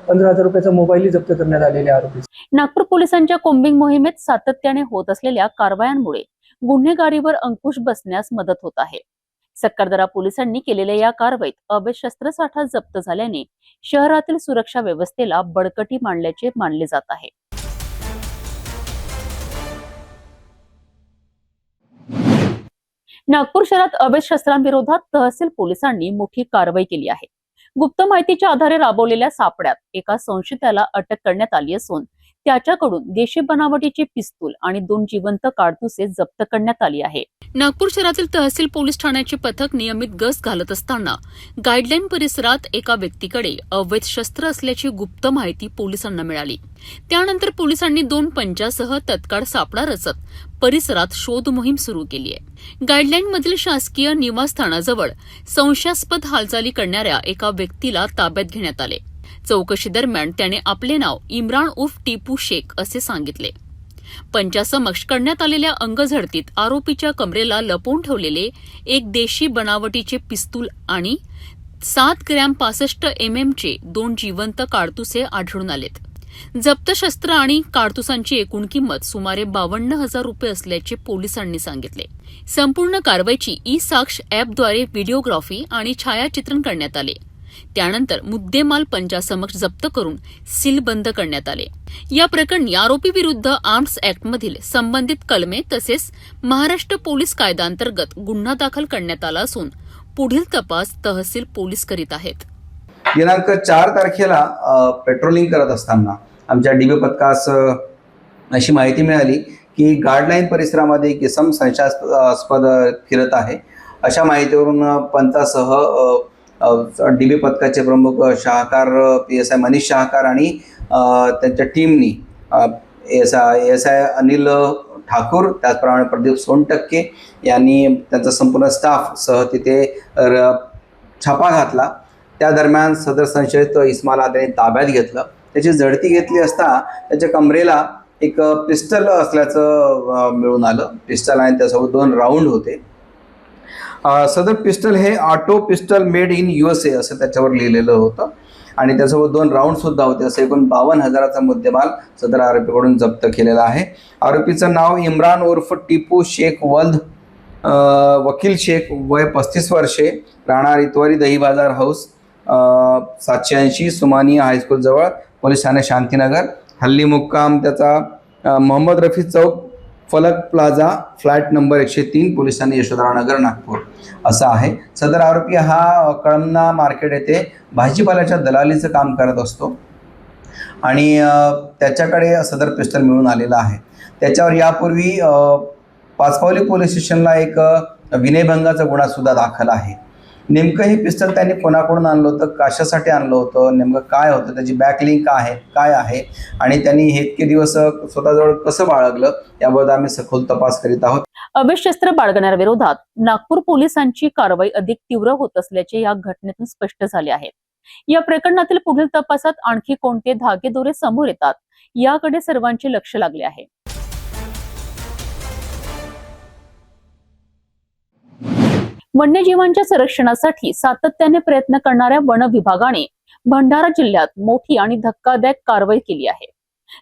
15,000 रुपयाचा मोबाईलही जप्त करण्यात आलेले आरोपी. नागपूर पोलिसांच्या कोम्बिंग मोहिमेत सातत्याने होत असलेल्या कारवायांमुळे गुन्हेगारीवर अंकुश बसण्यास मदत होत आहे. सक्कारदरा पोलिसांनी केलेल्या या कारवाईत अवैध शस्त्रसाठा जप्त झाल्याने शहरातील सुरक्षा व्यवस्थेला बळकटी मानल्याचे मानले जात आहे. नागपूर शहरात अवैध शस्त्रांविरोधात तहसील पोलिसांनी मोठी कारवाई केली आहे. गुप्त माहितीच्या आधारे राबवलेल्या सापड्यात एका संशयिताला अटक करण्यात आली असून त्याच्याकडून देशी बनावटीचे पिस्तूल आणि 2 जिवंत काडतुसे जप्त करण्यात आली आहे. नागपूर शहरातील तहसील पोलीस ठाण्याचे पथक नियमित गस्त घालत असताना गाईडलाईन परिसरात एका व्यक्तीकडे अवैध शस्त्र असल्याची गुप्त माहिती पोलिसांना मिळाली. त्यानंतर पोलिसांनी 2 पंचासह तत्काळ सापळा रचत परिसरात शोध मोहीम सुरू केली आहे. गाईडलाईनमधील शासकीय निवासस्थानाजवळ संशयास्पद हालचाली करणाऱ्या एका व्यक्तीला ताब्यात घेण्यात आले. चौकशी दरम्यान त्याने आपले नाव इम्रान उर्फ टिपू शेख असे सांगितले. पंचासमक्ष करण्यात आलेल्या अंगझडतीत आरोपीच्या कमरेला लपवून ठेवलेले एक देशी बनावटीचे पिस्तूल आणि 7 ग्रॅम 65 MM चे 2 जिवंत काडतुसे आढळून आलेत. जप्त शस्त्र आणि काडतुसांची एकूण किंमत सुमारे 52,000 रुपये असल्याचे पोलिसांनी सांगितले. संपूर्ण कारवाईची ई-साक्ष ॲपद्वारे व्हिडिओग्राफी आणि छायाचित्रण करण्यात आले. त्यानंतर मुद्देमाल पंचासमक्ष जप्त करून सीलबंद करण्यात आले. या प्रकरणी आरोपी विरुद्ध आर्म्स ऍक्टमधील संबंधित कलमे तसेच महाराष्ट्र पोलीस कायद्याअंतर्गत गुन्हा दाखल करण्यात आला असून पुढील तपास तहसील पोलीस करीत आहेत. दिनांक 4 तारखेला पेट्रोलिंग करत असताना आमच्या डीबी पथकास अशी माहिती मिळाली की गाईडलाईन परिसरामध्ये एक इसम संशयास्पद फिरत आहे. अशा माहितीवरून पंचासह डीबी पथकाचे प्रमुख शाहकार PSI मनीष शाहकार आणि त्यांच्या टीमनी ASI अनिल ठाकूर त्याचप्रमाणे प्रदीप सोनटक्के यांनी त्यांचा संपूर्ण स्टाफ सह तिथे छापा घातला. त्या दरम्यान सदर संशयित इस्माला त्यांनी ताब्यात घेतलं. त्याची झडती घेतली असता त्याच्या कमरेला एक पिस्टल असल्याचं मिळून आलं. पिस्टल आणि त्यासोबत 2 राऊंड होते. सदर पिस्टल हे auto pistol made in USA असं त्याच्यावर लिहिलेलं होतं आणि त्यासोबत 2 राऊंड सुद्धा होते. असं एकूण 52,000चा मुद्देमाल सदर आरोपीकडून जप्त केलेला आहे. आरोपीचं नाव इम्रान उर्फ टिपू शेख वल्द वकील शेख, वय 35 वर्षे, राहणार इतवारी दही बाजार हाऊस 780 सुमानिया हायस्कूल जवळ, पोलीस ठाणे शांतीनगर. हल्ली मुक्काम त्याचा मोहम्मद रफी चौक, फलक plaza, flat number 103, police Thane Yashodhara Nagar, Nagpur असा आहे. सदर आरोपी हा कळमना मार्केट येथे भाजीपाल्याच्या दलालीचं काम करत असतो आणि त्याच्याकडे सदर पिस्टल मिळून आलेला आहे. त्याच्यावर यापूर्वी पाचपावली पोलीस स्टेशनला एक विनयभंगाचा गुन्हा सुद्धा दाखल आहे. नेमकं हे पिस्टल त्यांनी कोणाकडून आणलं होतं, कशासाठी आणलं होतं, नेमकं काय होतं, त्याची बॅकलिंक काय आहे आणि त्यांनी हे इतके दिवस स्वतःजवळ कसं बाळगलं याबाबत आम्ही सखोल तपास करीत आहोत. अवैध शस्त्र बाळगणाऱ्याविरोधात नागपूर पोलिसांची कारवाई अधिक तीव्र होत असल्याचे या घटनेतून स्पष्ट झाले आहे. या प्रकरणातील पुढील तपासात आणखी कोणते धागेदोरे समोर येतात याकडे सर्वांचे लक्ष लागले आहे. वन्यजीवांच्या संरक्षणासाठी सातत्याने प्रयत्न करणाऱ्या वन विभागाने भंडारा जिल्ह्यात मोठी आणि धक्कादायक कारवाई केली आहे.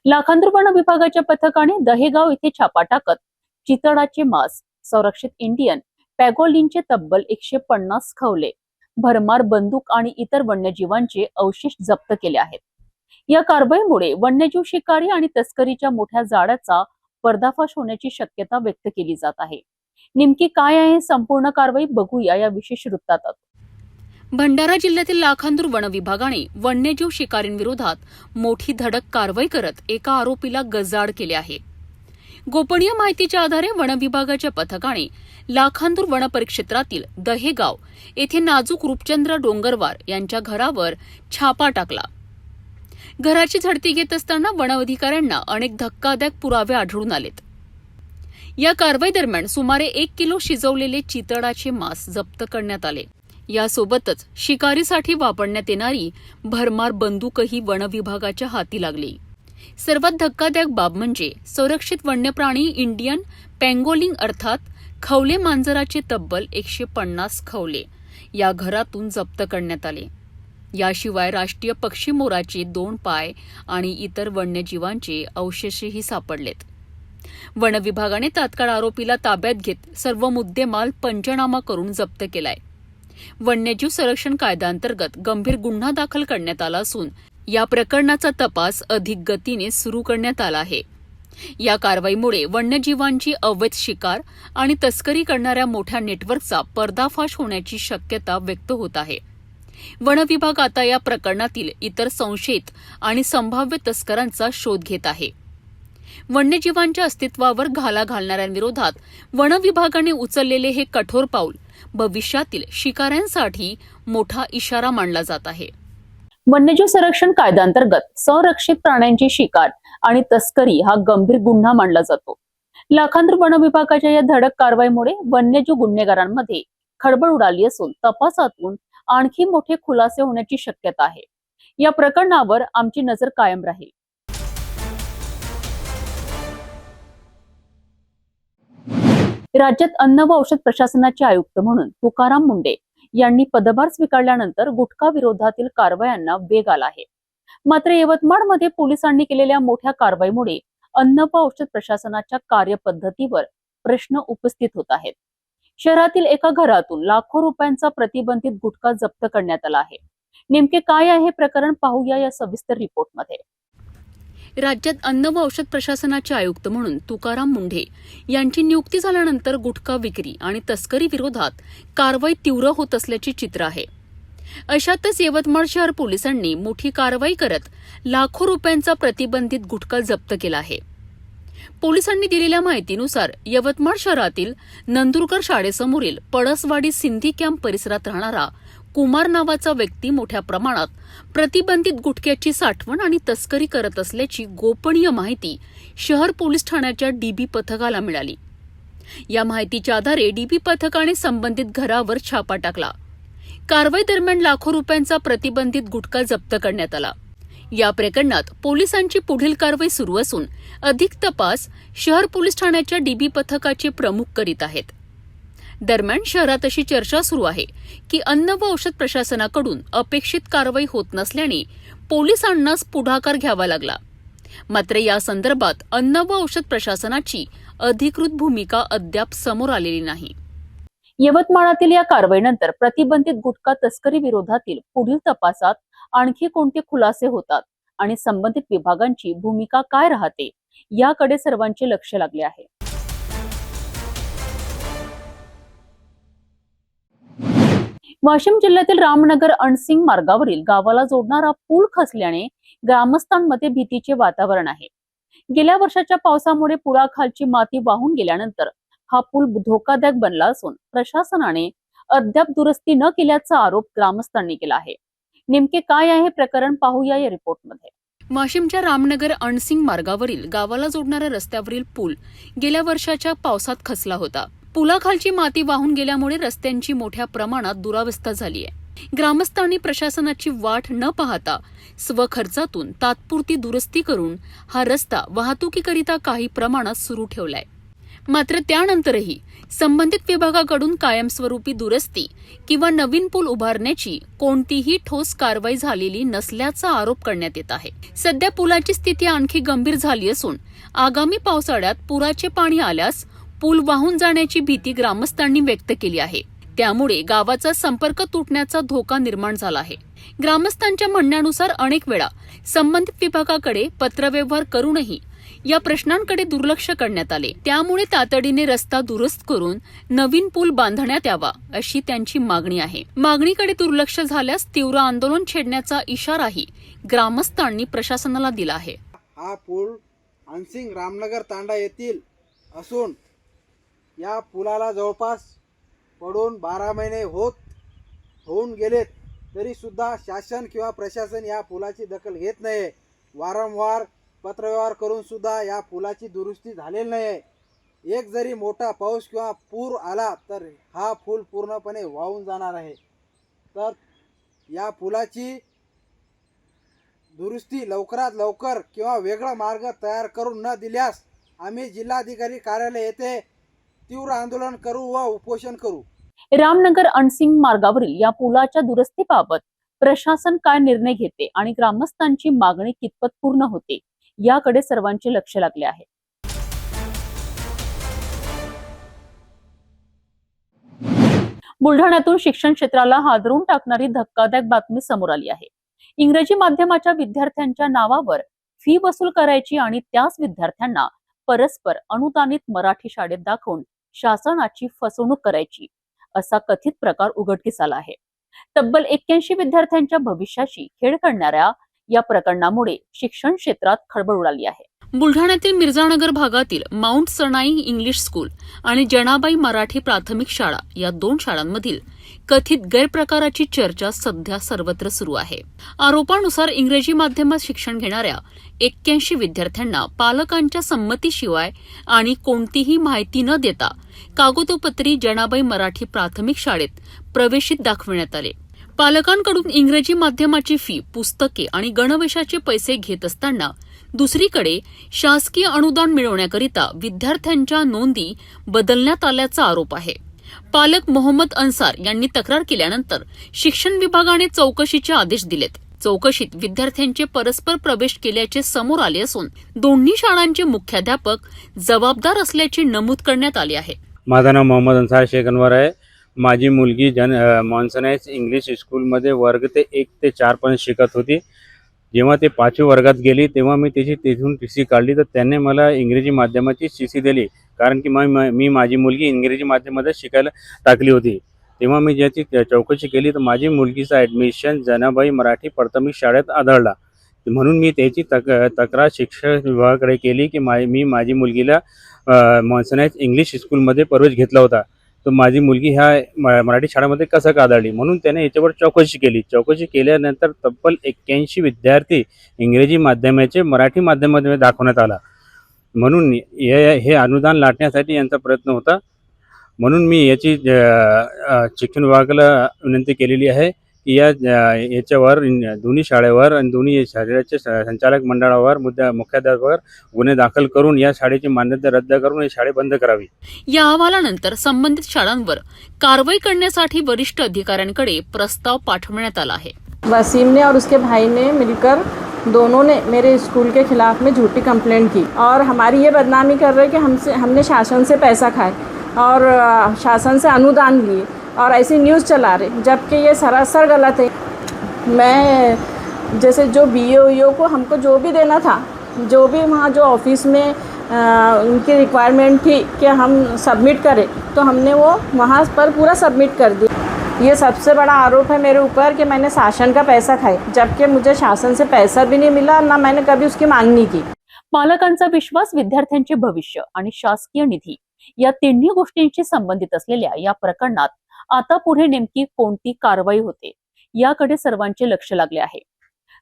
लाखांदूर वन विभागाच्या पथकाने दहेगाव येथे छापा टाकत चितळाचे मांस, संरक्षित इंडियन पॅगोलिनचे तब्बल 150 खवले, भरमार बंदूक आणि इतर वन्यजीवांचे अवशेष जप्त केले आहेत. या कारवाईमुळे वन्यजीव शिकारी आणि तस्करीच्या मोठ्या जाळ्याचा पर्दाफाश होण्याची शक्यता व्यक्त केली जात आहे. नेमकी काय आहे संपूर्ण कारवाई बघूया या विशेष वृत्तांतात. भंडारा जिल्ह्यातील लाखांदूर वन विभागाने वन्यजीव शिकारींविरोधात मोठी धडक कारवाई करत एका आरोपीला गजाआड केले आहे. गोपनीय माहितीच्या आधारे वन विभागाच्या पथकाने लाखांदूर वन परिक्षेत्रातील दहेगाव येथे नाजूक रूपचंद्र डोंगरवार यांच्या घरावर छापा टाकला. घराची झडती घेत असताना वन अधिकाऱ्यांना अनेक धक्कादायक पुरावे आढळून आलेत. या कारवाई दरम्यान सुमारे 1 किलो शिजवलेले चितळाचे मांस जप्त करण्यात आले. यासोबतच शिकारीसाठी वापरण्यात येणारी भरमार बंदूकही वन विभागाच्या हाती लागली. सर्वात धक्कादायक बाब म्हणजे संरक्षित वन्यप्राणी इंडियन पॅंगोलिन अर्थात खवले मांजराचे तब्बल 150 खवले या घरातून जप्त करण्यात आले. याशिवाय राष्ट्रीय पक्षी मोराचे 2 पाय आणि इतर वन्यजीवांचे अवशेषही सापडलेत. वन विभागाने तात्काळ आरोपीला ताब्यात घेत सर्व मुद्देमाल पंचनामा करून जप्त केलाय. वन्यजीव संरक्षण कायद्याअंतर्गत गंभीर गुन्हा दाखल करण्यात आला असून या प्रकरणाचा तपास अधिक गतीने सुरू करण्यात आला आहे. या कारवाईमुळे वन्यजीवांची अवैध शिकार आणि तस्करी करणाऱ्या मोठ्या नेटवर्कचा पर्दाफाश होण्याची शक्यता व्यक्त होत आहे. वन विभाग आता या प्रकरणातील इतर संशयित आणि संभाव्य तस्करांचा शोध घेत आहे. वन्यजीवांच्या अस्तित्वावर घाला घालणाऱ्यांविरोधात वन विभागाने उचललेले हे कठोर पाऊल भविष्यातील शिकाऱ्यांसाठी मोठा इशारा मानला जात आहे. वन्यजीव संरक्षण कायद्याअंतर्गत संरक्षित प्राण्यांची शिकार आणि तस्करी हा गंभीर गुन्हा मानला जातो. लाखांदूर वन विभागाच्या या धडक कारवाईमुळे वन्यजीव गुन्हेगारांमध्ये खळबळ उडाली असून तपासातून आणखी मोठे खुलासे होण्याची शक्यता आहे. या प्रकरणावर आमची नजर कायम राहील. राज्यात अन्न व औषध प्रशासनाचे आयुक्त म्हणून तुकाराम मुंढे यांनी पदभार स्वीकारल्यानंतर गुटखा विरोधातील कारवायांना वेग आला आहे. मात्र यवतमाळमध्ये पोलिसांनी केलेल्या मोठ्या कारवाईमुळे अन्न व औषध प्रशासनाच्या कार्यपद्धतीवर प्रश्न उपस्थित होत आहेत. शहरातील एका घरातून लाखो रुपयांचा प्रतिबंधित गुटखा जप्त करण्यात आला आहे. नेमके काय आहे हे प्रकरण पाहूया या सविस्तर रिपोर्टमध्ये. राज्यात अन्न व औषध प्रशासनाचे आयुक्त म्हणून तुकाराम मुंढे यांची नियुक्ती झाल्यानंतर गुटखा विक्री आणि तस्करी विरोधात कारवाई तीव्र होत असल्याचे चित्र आहे. अशातच यवतमाळ शहर पोलिसांनी मोठी कारवाई करत लाखो रुपयांचा प्रतिबंधित गुटखा जप्त केला आहे. पोलिसांनी दिलेल्या माहितीनुसार यवतमाळ शहरातील नंदुरकर शाळेसमोरील पळसवाडी सिंधी कॅम्प परिसरात राहणारा कुमार नावाचा व्यक्ती मोठ्या प्रमाणात प्रतिबंधित गुटख्याची साठवण आणि तस्करी करत असल्याची गोपनीय माहिती शहर पोलीस ठाण्याच्या डीबी पथकाला मिळाली. या माहितीच्या आधारे डीबी पथकाने संबंधित घरावर छापा टाकला. कारवाई दरम्यान लाखो रुपयांचा प्रतिबंधित गुटखा जप्त करण्यात आला. या प्रकरणात पोलिसांची पुढील कारवाई सुरू असून अधिक तपास शहर पोलीस ठाण्याच्या डीबी पथकाचे प्रमुख करीत आहेत. दरम्यान शहरात अशी चर्चा सुरू आहे की अन्न व औषध प्रशासनाकडून अपेक्षित कारवाई होत नसल्याने पोलिसांनाच पुढाकार घ्यावा लागला. मात्र या संदर्भात अन्न व औषध प्रशासनाची अधिकृत भूमिका अद्याप समोर आलेली नाही. यवतमाळातील या कारवाईनंतर प्रतिबंधित गुटखा तस्करी विरोधातील पुढील तपासात आणखी कोणते खुलासे होतात आणि संबंधित विभागांची भूमिका काय राहते याकडे सर्वांचे लक्ष लागले आहे. वाशिम जिल्ह्यातील रामनगर अणसिंग मार्गावरील गावाला जोडणारा पूल खचल्याने ग्रामस्थांमध्ये भीतीचे वातावरण आहे. गेल्या वर्षाच्या पावसामुळे पुलाखालची माती वाहून गेल्यानंतर हा पूल धोकादायक बनला असून प्रशासनाने अद्याप दुरुस्ती न केल्याचा आरोप ग्रामस्थांनी केला आहे. नेमके काय आहे प्रकरण पाहूया या रिपोर्टमध्ये. वाशिमच्या रामनगर अणसिंग मार्गावरील गावाला जोडणाऱ्या रस्त्यावरील पूल गेल्या वर्षाच्या पावसात खचला होता. पुलाखालची माती वाहून गेल्यामुळे रस्त्यांची मोठ्या प्रमाणात दुरावस्था झाली आहे. ग्रामस्थांनी प्रशासनाची वाट न पाहता स्वखर्चातून तात्पुरती दुरुस्ती करून हा रस्ता वाहतुकीकरिता काही प्रमाणात सुरू ठेवलाय. मात्र त्यानंतरही संबंधित विभागाकडून कायमस्वरूपी दुरुस्ती किंवा नवीन पूल उभारण्याची कोणतीही ठोस कारवाई झालेली नसल्याचा आरोप करण्यात येत आहे. सध्या पुलाची स्थिती आणखी गंभीर झाली असून आगामी पावसाळ्यात पुराचे पाणी आल्यास पूल वाहून जाण्याची भीती ग्रामस्थांनी व्यक्त केली आहे. त्यामुळे गावाचा संपर्क तुटण्याचा धोका निर्माण झाला आहे. ग्रामस्थांच्या म्हणण्यानुसार अनेक वेळा संबंधित विभागाकडे पत्रव्यवहार करूनही या प्रश्नांकडे दुर्लक्ष करण्यात आले. त्यामुळे तातडीने रस्ता दुरुस्त करून नवीन पूल बांधण्यात यावा अशी त्यांची मागणी आहे. मागणीकडे दुर्लक्ष झाल्यास तीव्र आंदोलन छेडण्याचा इशाराही ग्रामस्थांनी प्रशासनाला दिला आहे. हा पूल अणसिंग रामनगर तांडा येथील असून या पुलाला जवळपास पडून 12 महिने होऊन गेलेत, तरी सुद्धा शासन किंवा प्रशासन या पुलाची दखल घेत नाही. वारंवार पत्रव्यवहार करून सुद्धा या पुलाची दुरुस्ती झालेली नाही. एक जरी मोठा पाऊस किंवा पूर आला तर हा पूल पूर्णपणे वाहून जाणार आहे. तर या पुलाची दुरुस्ती लवकरात लवकर किंवा वेगळा मार्ग तयार करून न दिल्यास आम्ही जिल्हाधिकारी कार्यालय येथे तीव्र आंदोलन करू व उपोषण करू. रामनगर अणसिंग मार्गावरील या पुलाच्या दुरुस्तीबाबत प्रशासन काय निर्णय घेते आणि ग्रामस्थांची मागणी कितपत पूर्ण होते याकडे सर्वांचे लक्ष लागले आहे. बुलढाण्यातून शिक्षण क्षेत्राला हादरून टाकणारी धक्कादायक बातमी समोर आली आहे. इंग्रजी माध्यमाच्या विद्यार्थ्यांच्या नावावर फी वसूल करायची आणि त्याच विद्यार्थ्यांना परस्पर अनुदानित मराठी शाळेत दाखवून शासनाची फसवणूक करायची असा कथित प्रकार उघडकीस आला आहे. तब्बल 81 विद्यार्थ्यांच्या भविष्याशी खेळ करणाऱ्या या प्रकरणामुळे शिक्षण क्षेत्रात खळबळ उडाली आहे. बुलढाण्यातील मिर्झानगर भागातील माउंट सनाई इंग्लिश स्कूल आणि जनाबाई मराठी प्राथमिक शाळा या 2 शाळांमधील कथित गैरप्रकाराची चर्चा सध्या सर्वत्र सुरू आहे. आरोपानुसार इंग्रजी माध्यमात शिक्षण घेणाऱ्या 81 विद्यार्थ्यांना पालकांच्या संमतीशिवाय आणि कोणतीही माहिती न देता कागदोपत्री जनाबाई मराठी प्राथमिक शाळेत प्रवेशित दाखविण्यात आले. पालकांकडून इंग्रजी माध्यमाची फी, पुस्तके आणि गणवेशाचे पैसे घेत असताना दुसरीकडे शासकीय अनुदान मिळवण्याकरिता विद्यार्थ्यांच्या नोंदी बदलण्यात आल्याचा आरोप आहे. पालक मोहम्मद अन्सार यांनी तक्रार केल्यानंतर शिक्षण विभागाने चौकशीचे आदेश दिलेत. चौकशीत विद्यार्थ्यांचे परस्पर प्रवेश केल्याचे समोर आले असून दोन्ही शाळांचे मुख्याध्यापक जबाबदार असल्याचे नमूद करण्यात आले आहे. माझं नाव मोहम्मद अन्सार शेख अनवर आहे. माझी मुलगी मॉन्सनाइज इंग्लिश स्कूलमध्ये वर्ग ते 1 ते 4 पर्यंत शिकत होती. जेव्हा ते 5वी वर्गात गेली तेव्हा मी तिथून टीसी काढली, तर त्यांनी मला इंग्रजी माध्यमाची टीसी दिली, कारण की मी माझी मुलगी इंग्रजी माध्यमामध्ये शिकायला टाकली होती. तेव्हा मी ज्याची चौकशी केली तर माझी मुलगीचा ॲडमिशन जनाबाई मराठी प्राथमिक शाळेत आढळला. म्हणून मी त्याची तक्रार शिक्षण विभागाकडे केली की मी माझी मुलगीला मॉन्सनाइज इंग्लिश स्कूलमध्ये प्रवेश घेतला होता, तर माझी मुलगी ह्या मराठी शाळेमध्ये कसं का आढळली. म्हणून त्याने याच्यावर चौकशी केली. चौकशी केल्यानंतर तब्बल 81 विद्यार्थी इंग्रजी माध्यमाचे मराठी माध्यमामध्ये दाखवण्यात आला. म्हणून हे अनुदान लाटण्यासाठी यांचा प्रयत्न होता. म्हणून मी याची शिक्षण विभागाला विनंती केलेली आहे की याच्यावर दोन्ही शाळेवर आणि दोन्ही शाळेच्या संचालक मंडळावर मुख्याध्यापकावर गुन्हे दाखल करून या शाळेची मान्यता रद्द करून ही शाळा बंद करावी. या अहवालानंतर संबंधित शाळांवर कारवाई करण्यासाठी वरिष्ठ अधिकाऱ्यांकडे प्रस्ताव पाठवण्यात आला आहे. वसीम ने और उसके भाई ने मिलकर दोनों ने मेरे स्कूल के खिलाफ में झूठी कंप्लेंट की और हमारी ये बदनामी कर रहे कि हमने शासन से पैसा खाए और शासन से अनुदान लिए और ऐसी न्यूज़ चला रहे, जबकि ये सरासर गलत है. मैं जैसे जो BO को हमको जो भी देना था, जो भी वहाँ जो ऑफिस में उनकी रिक्वायरमेंट थी कि हम सबमिट करें, तो हमने वो वहाँ पर पूरा सबमिट कर दिया. ये सबसे बड़ा आरोप है मेरे ऊपर कि मैंने शासन का पैसा खाया, जबकि मुझे शासन से पैसा भी नहीं मिला, ना मैंने कभी उसकी मांगणी की. पालकांचा विश्वास, विद्यार्थ्यांचे भविष्य आणि शासकीय निधी या तिन्ही गोष्टींशी संबंधित असलेल्या या प्रकरणात आता पुढे नेमकी कोणती कारवाई होते याकडे सर्वांचे लक्ष लागले आहे.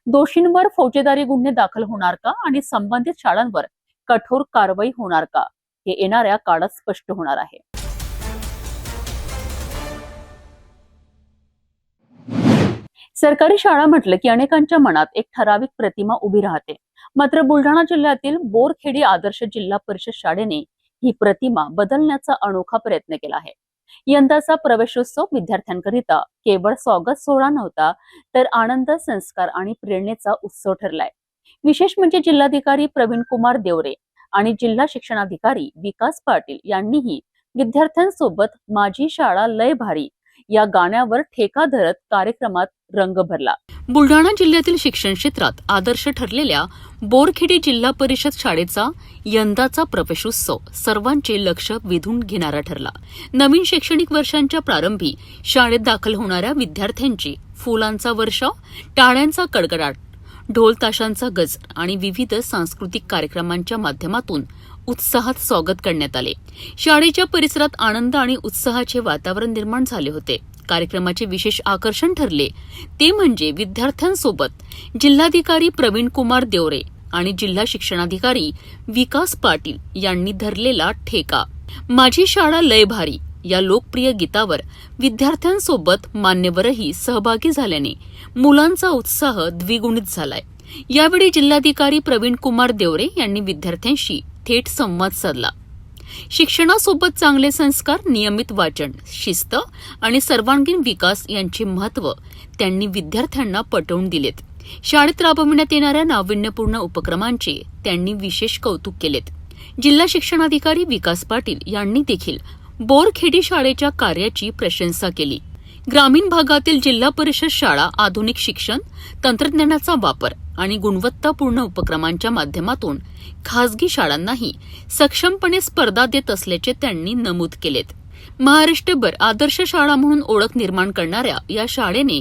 दोषींवर फौजदारी गुन्हे दाखल होणार का आणि संबंधित शाळांवर कठोर कारवाई होणार का हे येणाऱ्या काळात स्पष्ट होणार आहे. सरकारी शाळा म्हटलं की अनेकांच्या मनात एक ठराविक प्रतिमा उभी राहते. मात्र बुलढाणा जिल्ह्यातील बोरखेडी आदर्श जिल्हा परिषद शाळेने ही प्रतिमा बदलण्याचा अनोखा प्रयत्न केला आहे. यंदाचा प्रवेशोत्सव विद्यार्थ्यांकरिता केवळ स्वागत सोहळा नव्हता, तर आनंद, संस्कार आणि प्रेरणेचा उत्सव ठरलाय. विशेष म्हणजे जिल्हाधिकारी प्रवीण कुमार देवरे आणि जिल्हा शिक्षणाधिकारी विकास पाटील यांनीही विद्यार्थ्यांसोबत माझी शाळा लय भारी या गाण्यावर ठेका धरत कार्यक्रमात रंग भरला. बुलढाणा जिल्ह्यातील शिक्षण क्षेत्रात आदर्श ठरलेल्या बोरखेडी जिल्हा परिषद शाळेचा यंदाचा प्रवेशोत्सव सर्वांचे लक्ष वेधून घेणारा ठरला. नवीन शैक्षणिक वर्षांच्या प्रारंभी शाळेत दाखल होणाऱ्या विद्यार्थ्यांची फुलांचा वर्षाव, टाळ्यांचा कडकडाट, ढोल ताशांचा गजर आणि विविध सांस्कृतिक कार्यक्रमांच्या माध्यमातून उत्साहात स्वागत करण्यात आले. शाळेच्या परिसरात आनंद आणि उत्साहाचे वातावरण निर्माण झाले होते. कार्यक्रमाचे विशेष आकर्षण ठरले ते म्हणजे विद्यार्थ्यांसोबत जिल्हाधिकारी प्रवीण कुमार देवरे आणि जिल्हा शिक्षणाधिकारी विकास पाटील यांनी धरलेला ठेका. माझी शाळा लय भारी या लोकप्रिय गीतावर विद्यार्थ्यांसोबत मान्यवरही सहभागी झाल्याने मुलांचा उत्साह द्विगुणित झालाय. यावेळी जिल्हाधिकारी प्रवीण कुमार देवरे यांनी विद्यार्थ्यांशी थेट संवाद साधला. शिक्षणासोबत चांगले संस्कार, नियमित वाचन, शिस्त आणि सर्वांगीण विकास यांचे महत्त्व त्यांनी विद्यार्थ्यांना पटवून दिलेत. शाळेत राबविण्यात येणाऱ्या नाविन्यपूर्ण उपक्रमांचे त्यांनी विशेष कौतुक केलेत. जिल्हा शिक्षणाधिकारी विकास पाटील यांनी देखील बोरखेडी शाळेच्या कार्याची प्रशंसा केली. ग्रामीण भागातील जिल्हा परिषद शाळा आधुनिक शिक्षण, तंत्रज्ञानाचा वापर आणि गुणवत्तापूर्ण उपक्रमांच्या माध्यमातून खासगी शाळांनाही सक्षमपणे स्पर्धा देत असल्याचे त्यांनी नमूद केलेत. महाराष्ट्रभर आदर्श शाळा म्हणून ओळख निर्माण करणाऱ्या या शाळेने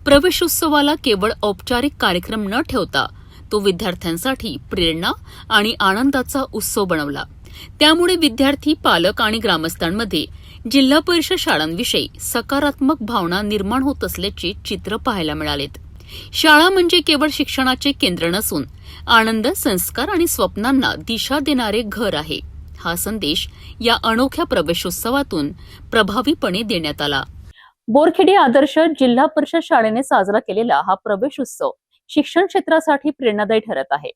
प्रवेशोत्सवाला केवळ औपचारिक कार्यक्रम न ठेवता तो विद्यार्थ्यांसाठी प्रेरणा आणि आनंदाचा उत्सव बनवला. त्यामुळे विद्यार्थी, पालक आणि ग्रामस्थांमध्ये जिल्हा परिषद शाळांविषयी सकारात्मक भावना निर्माण होत असल्याचे चित्र पाहायला मिळालेत. शाळा म्हणजे केवळ शिक्षणाचे केंद्र नसून आनंद, संस्कार आणि स्वप्नांना दिशा देणारे घर आहे. हा संदेश या अनोख्या प्रवेशोत्सवातून प्रभावीपणे देण्यात आला. बोरखेडी आदर्श जिल्हा परिषद शाळेने साजरा केलेला हा प्रवेशोत्सव शिक्षण क्षेत्रासाठी प्रेरणादायी ठरत आहे.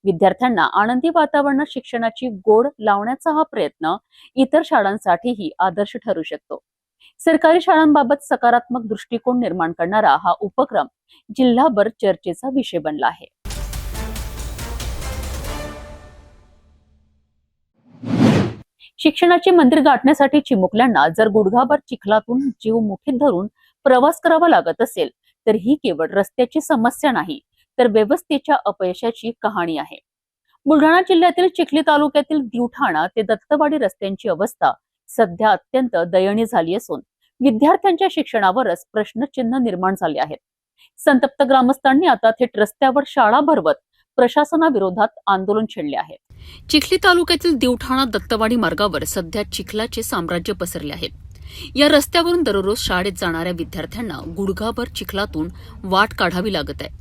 विद्यार्थ्यांना आनंदी वातावरणात शिक्षणाची गोड लावण्याचा हा प्रयत्न इतर शाळांसाठीही आदर्श ठरू शकतो. सरकारी शाळांबाबत सकारात्मक दृष्टिकोन निर्माण करणारा हा उपक्रम जिल्हाभर चर्चेचा विषय बनला आहे. शिक्षणाचे मंदिर गाठण्यासाठी चिमुकल्यांना जर गुडघाभर चिखलातून जीव मुठीत धरून प्रवास करावा लागत असेल तर ही केवळ रस्त्याची समस्या नाही, तर व्यवस्थेच्या अपयशाची कहाणी आहे. बुलढाणा जिल्ह्यातील चिखली तालुक्यातील दिवठाणा ते दत्तवाडी रस्त्यांची अवस्था सध्या अत्यंत दयनीय झाली असून विद्यार्थ्यांच्या शिक्षणावरच प्रश्नचिन्ह निर्माण झाले आहेत. संतप्त ग्रामस्थांनी आता थेट रस्त्यावर शाळा भरवत प्रशासनाविरोधात आंदोलन छेडले आहे. चिखली तालुक्यातील दिवठाणा दत्तवाडी मार्गावर सध्या चिखलाचे साम्राज्य पसरले आहेत. या रस्त्यावरून दररोज शाळेत जाणाऱ्या विद्यार्थ्यांना गुडघाभर चिखलातून वाट काढावी लागत आहे.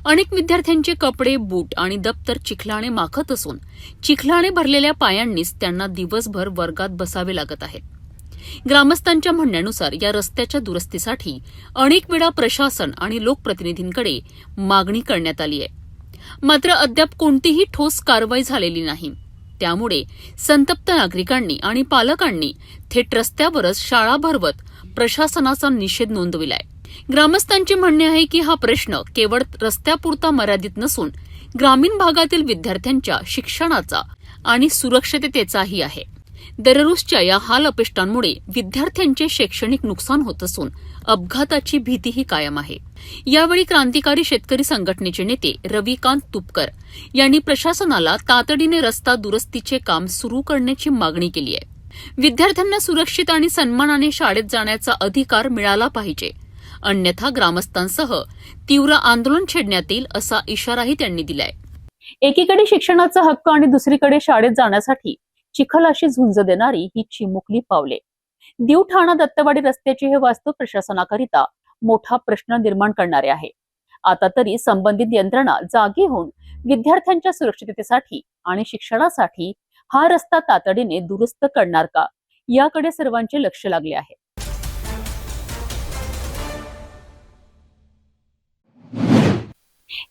अनेक विद्यार्थ्यांचे कपडे, बूट आणि दप्तर चिखलाने माखत असून चिखलाने भरलेल्या पायांनीच त्यांना दिवसभर वर्गात बसावे लागत आहे. ग्रामस्थांच्या म्हणण्यानुसार या रस्त्याच्या दुरुस्तीसाठी अनेक वेळा प्रशासन आणि लोकप्रतिनिधींकडे मागणी करण्यात आली आहे, मात्र अद्याप कोणतीही ठोस कारवाई झालेली नाही. त्यामुळे संतप्त नागरिकांनी आणि पालकांनी थेट रस्त्यावरच शाळा भरवत प्रशासनाचा निषेध नोंदविलाय. ग्रामस्थांचे म्हणणे आहे की हा प्रश्न केवळ रस्त्यापुरता मर्यादित नसून ग्रामीण भागातील विद्यार्थ्यांच्या शिक्षणाचा आणि सुरक्षिततेचाही आहे. दररोजच्या या हाल अपेष्टांमुळे विद्यार्थ्यांचे शैक्षणिक नुकसान होत असून अपघाताची भीतीही कायम आहे. यावेळी क्रांतिकारी शेतकरी संघटनेचे नेते रविकांत तुपकर यांनी प्रशासनाला तातडीने रस्ता दुरुस्तीचे काम सुरू करण्याची मागणी केली आहे. विद्यार्थ्यांना सुरक्षित आणि सन्मानाने शाळेत जाण्याचा अधिकार मिळाला पाहिजे, अन्यथा ग्रामस्थांसह तीव्र आंदोलन छेडण्यात येईल असा इशाराही त्यांनी दिलाय. एकीकडे शिक्षणाचा हक्क आणि दुसरीकडे शाळेत जाण्यासाठी चिखलाशी झुंज देणारी ही चिमुकली पावले. दिवठाणा दत्तवाडी रस्त्याचे हे वास्तव प्रशासनाकरिता मोठा प्रश्न निर्माण करणारे आहे. आता तरी संबंधित यंत्रणा जागी होऊन विद्यार्थ्यांच्या सुरक्षिततेसाठी आणि शिक्षणासाठी हा रस्ता तातडीने दुरुस्त करणार का, याकडे सर्वांचे लक्ष लागले आहे.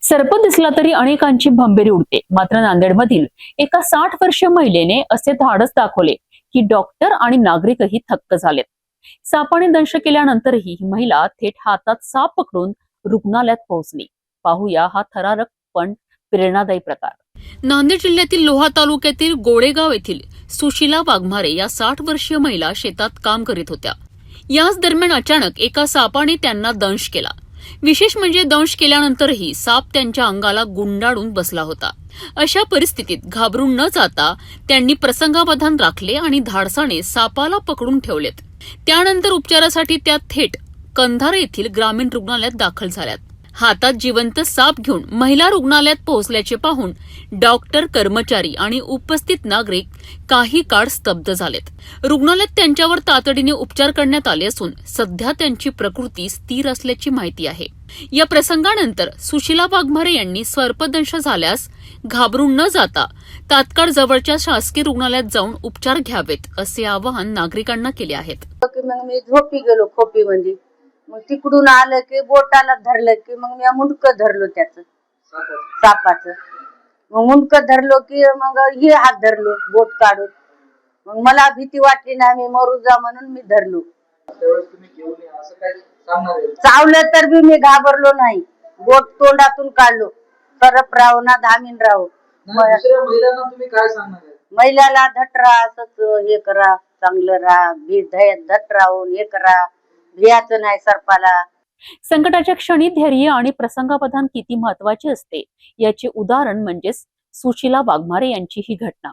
सर्प दिसला तरी अनेकांची भंबेरी उडते. मात्र नांदेडमधील एका 60 वर्षीय महिलेने असे धाडस दाखवले की डॉक्टर आणि नागरिकही थक्क झालेत. सापाने दंश केल्यानंतरही ही महिला थेट हातात साप पकडून रुग्णालयात पोहोचली. पाहूया हा थरारक पण प्रेरणादायी प्रकार. नांदेड जिल्ह्यातील लोहा तालुक्यातील गोळेगाव येथील सुशीला वाघमारे या 60 वर्षीय महिला शेतात काम करीत होत्या. याच दरम्यान अचानक एका सापाने त्यांना दंश केला. विशेष म्हणजे दंश केल्यानंतरही साप त्यांच्या अंगाला गुंडाळून बसला होता. अशा परिस्थितीत घाबरून न जाता त्यांनी प्रसंगावधान राखले आणि धाडसाने सापाला पकडून ठेवलेत. त्यानंतर उपचारासाठी त्या थेट कंधार येथील ग्रामीण रुग्णालयात दाखल झाल्यात. हातात जिवंत साप घेऊन महिला रुग्णालयात पोहोचल्याचे पाहून डॉक्टर, कर्मचारी आणि उपस्थित नागरिक काही काळ स्तब्ध झालेत. रुग्णालयात त्यांच्यावर तातडीने उपचार करण्यात आले असून सध्या त्यांची प्रकृती स्थिर असल्याची माहिती आहे. या प्रसंगानंतर सुशीला वाघमारे यांनी सर्पदंश झाल्यास घाबरून न जाता तात्काळ जवळच्या शासकीय रुग्णालयात जाऊन उपचार घ्यावेत असे आवाहन नागरिकांना केले आहेत. मग मी झोपी गेलो खोपीमध्ये. मग तिकडून आलं की बोटाला धरलं की मग मी मुंडकं धरलो त्याचं सापाचं. मग मुंडकं धरलो की मग हे हात धरलो बोट काढून. मग मला भीती वाटली ना, मी मरू जा म्हणून मी धरलो. त्यावेळेस तुम्ही घेऊन या असं काय सांगणार आहे? चावलं तर बी मी घाबरलो नाही, बोट तोंडातून काढलो, सरप राहो ना धामीन राहो. दुसऱ्या महिलांना तुम्ही काय सांगणार आहे? महिलाला धट राहा, असंच हे करा, चांगलं राहा, धट राहून हे करा, भियाचं नाही सर्पाला. संकटाच्या क्षणी धैर्य आणि प्रसंगावधान किती महत्वाचे असते याचे उदाहरण म्हणजेच सुशीला वाघमारे यांची ही घटना.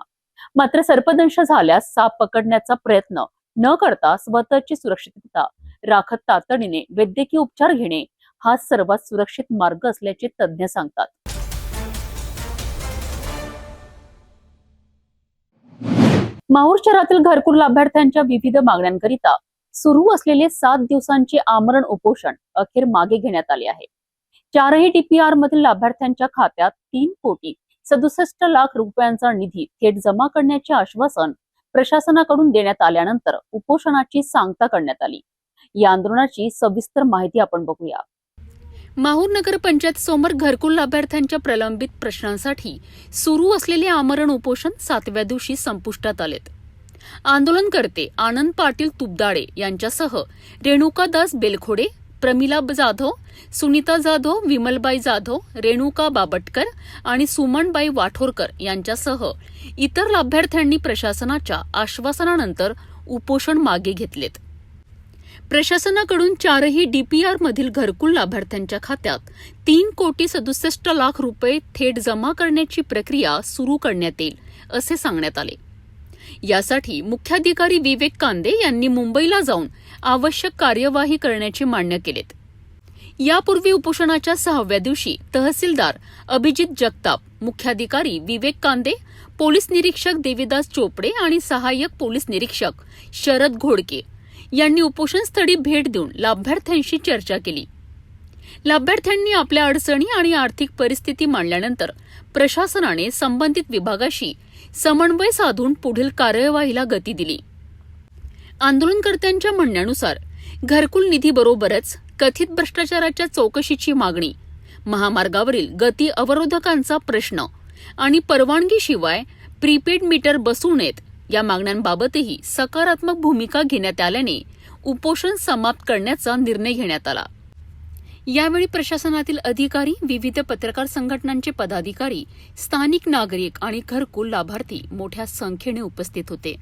मात्र सर्पदंश झाल्यास साप पकडण्याचा प्रयत्न न करता स्वतःची सुरक्षितता राखत तातडीने वैद्यकीय उपचार घेणे हा सर्वात सुरक्षित मार्ग असल्याचे तज्ज्ञ सांगतात. माहूर शहरातील घरकुल लाभार्थ्यांच्या विविध मागण्यांकरिता सुरू असलेले 7 दिवसांचे आमरण उपोषण अखेर मागे घेण्यात आले आहे. 4ही DPR मधील लाभार्थ्यांच्या खात्यात 3,67,00,000 रुपयांचा निधी थेट जमा करण्याचे आश्वासन प्रशासनाकडून देण्यात आल्यानंतर उपोषणाची सांगता करण्यात आली. या आंदोलनाची सविस्तर माहिती आपण बघूया. माहूर नगर पंचायत समोर घरकुल लाभार्थ्यांच्या प्रलंबित प्रश्नांसाठी सुरू असलेले आमरण उपोषण 7व्या दिवशी संपुष्टात आलेत. आंदोलनकर्ते आनंद पाटील तुपदाडे यांच्यासह रेणुकादास बेलखोडे, प्रमिला जाधव, सुनीता जाधव, विमलबाई जाधव, रेणुका बाबटकर आणि सुमनबाई वाठोरकर यांच्यासह इतर लाभार्थ्यांनी प्रशासनाच्या आश्वासनानंतर उपोषण मागे घेतलेत. प्रशासनाकडून 4ही DPR मधील घरकुल लाभार्थ्यांच्या खात्यात 3,67,00,000 रुपये थेट जमा करण्याची प्रक्रिया सुरू करण्यात येईल असे सांगण्यात आले. यासाठी मुख्याधिकारी विवेक कांदे यांनी मुंबईला जाऊन आवश्यक कार्यवाही करण्याचे मान्य केलेत. यापूर्वी उपोषणाच्या 6व्या दिवशी तहसीलदार अभिजित जगताप, मुख्याधिकारी विवेक कांदे, पोलीस निरीक्षक देवीदास चोपडे आणि सहाय्यक पोलीस निरीक्षक शरद घोडके यांनी उपोषणस्थळी भेट देऊन लाभार्थ्यांशी चर्चा केली. लाभार्थ्यांनी आपल्या अडचणी आणि आर्थिक परिस्थिती मांडल्यानंतर प्रशासनाने संबंधित विभागाशी समन्वय साधून पुढील कार्यवाहीला गती दिली. आंदोलनकर्त्यांच्या म्हणण्यानुसार घरकुल निधीबरोबरच कथित भ्रष्टाचाराच्या चौकशीची मागणी, महामार्गावरील गती अवरोधकांचा प्रश्न आणि परवानगीशिवाय प्रीपेड मीटर बसवू नयेत या मागण्यांबाबतही सकारात्मक भूमिका घेण्यात आल्याने उपोषण समाप्त करण्याचा निर्णय घेण्यात आला. यावेळी प्रशासनातील अधिकारी, विविध पत्रकार संघटनांचे पदाधिकारी, स्थानिक नागरिक आणि घरकुल लाभार्थी मोठ्या संख्येने उपस्थित होते.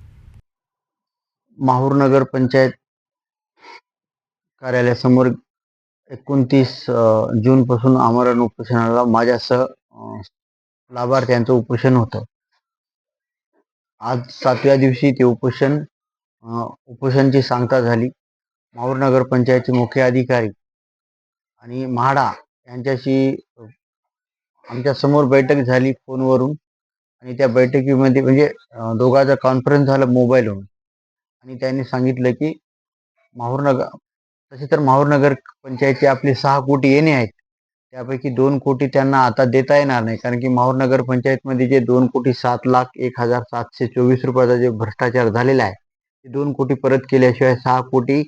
माहूर नगर पंचायत कार्यालयासमोर 29 जूनपासून आमरण उपोषणाला माझ्यासह लाभार्थ्यांचं उपोषण होतं. आज 7व्या दिवशी ते उपोषणची सांगता झाली. माहूर नगर पंचायतचे मुख्य अधिकारी आणि म्हाडा यांच्याशी आमच्या समोर बैठक झाली फोनवरून, आणि त्या बैठकीमध्ये म्हणजे दोघांचा कॉन्फरन्स झाला मोबाईलवरून, आणि त्यांनी सांगितलं की तसे तर माहूर नगर पंचायतचे आपले 6 कोटी येणे आहेत, त्यापैकी 2 कोटी त्यांना आता देता येणार नाही, कारण की माहूर नगर पंचायतमध्ये जे 2,07,01,724 रुपयाचा जे भ्रष्टाचार झालेला आहे, ते 2 कोटी परत केल्याशिवाय 6 कोटी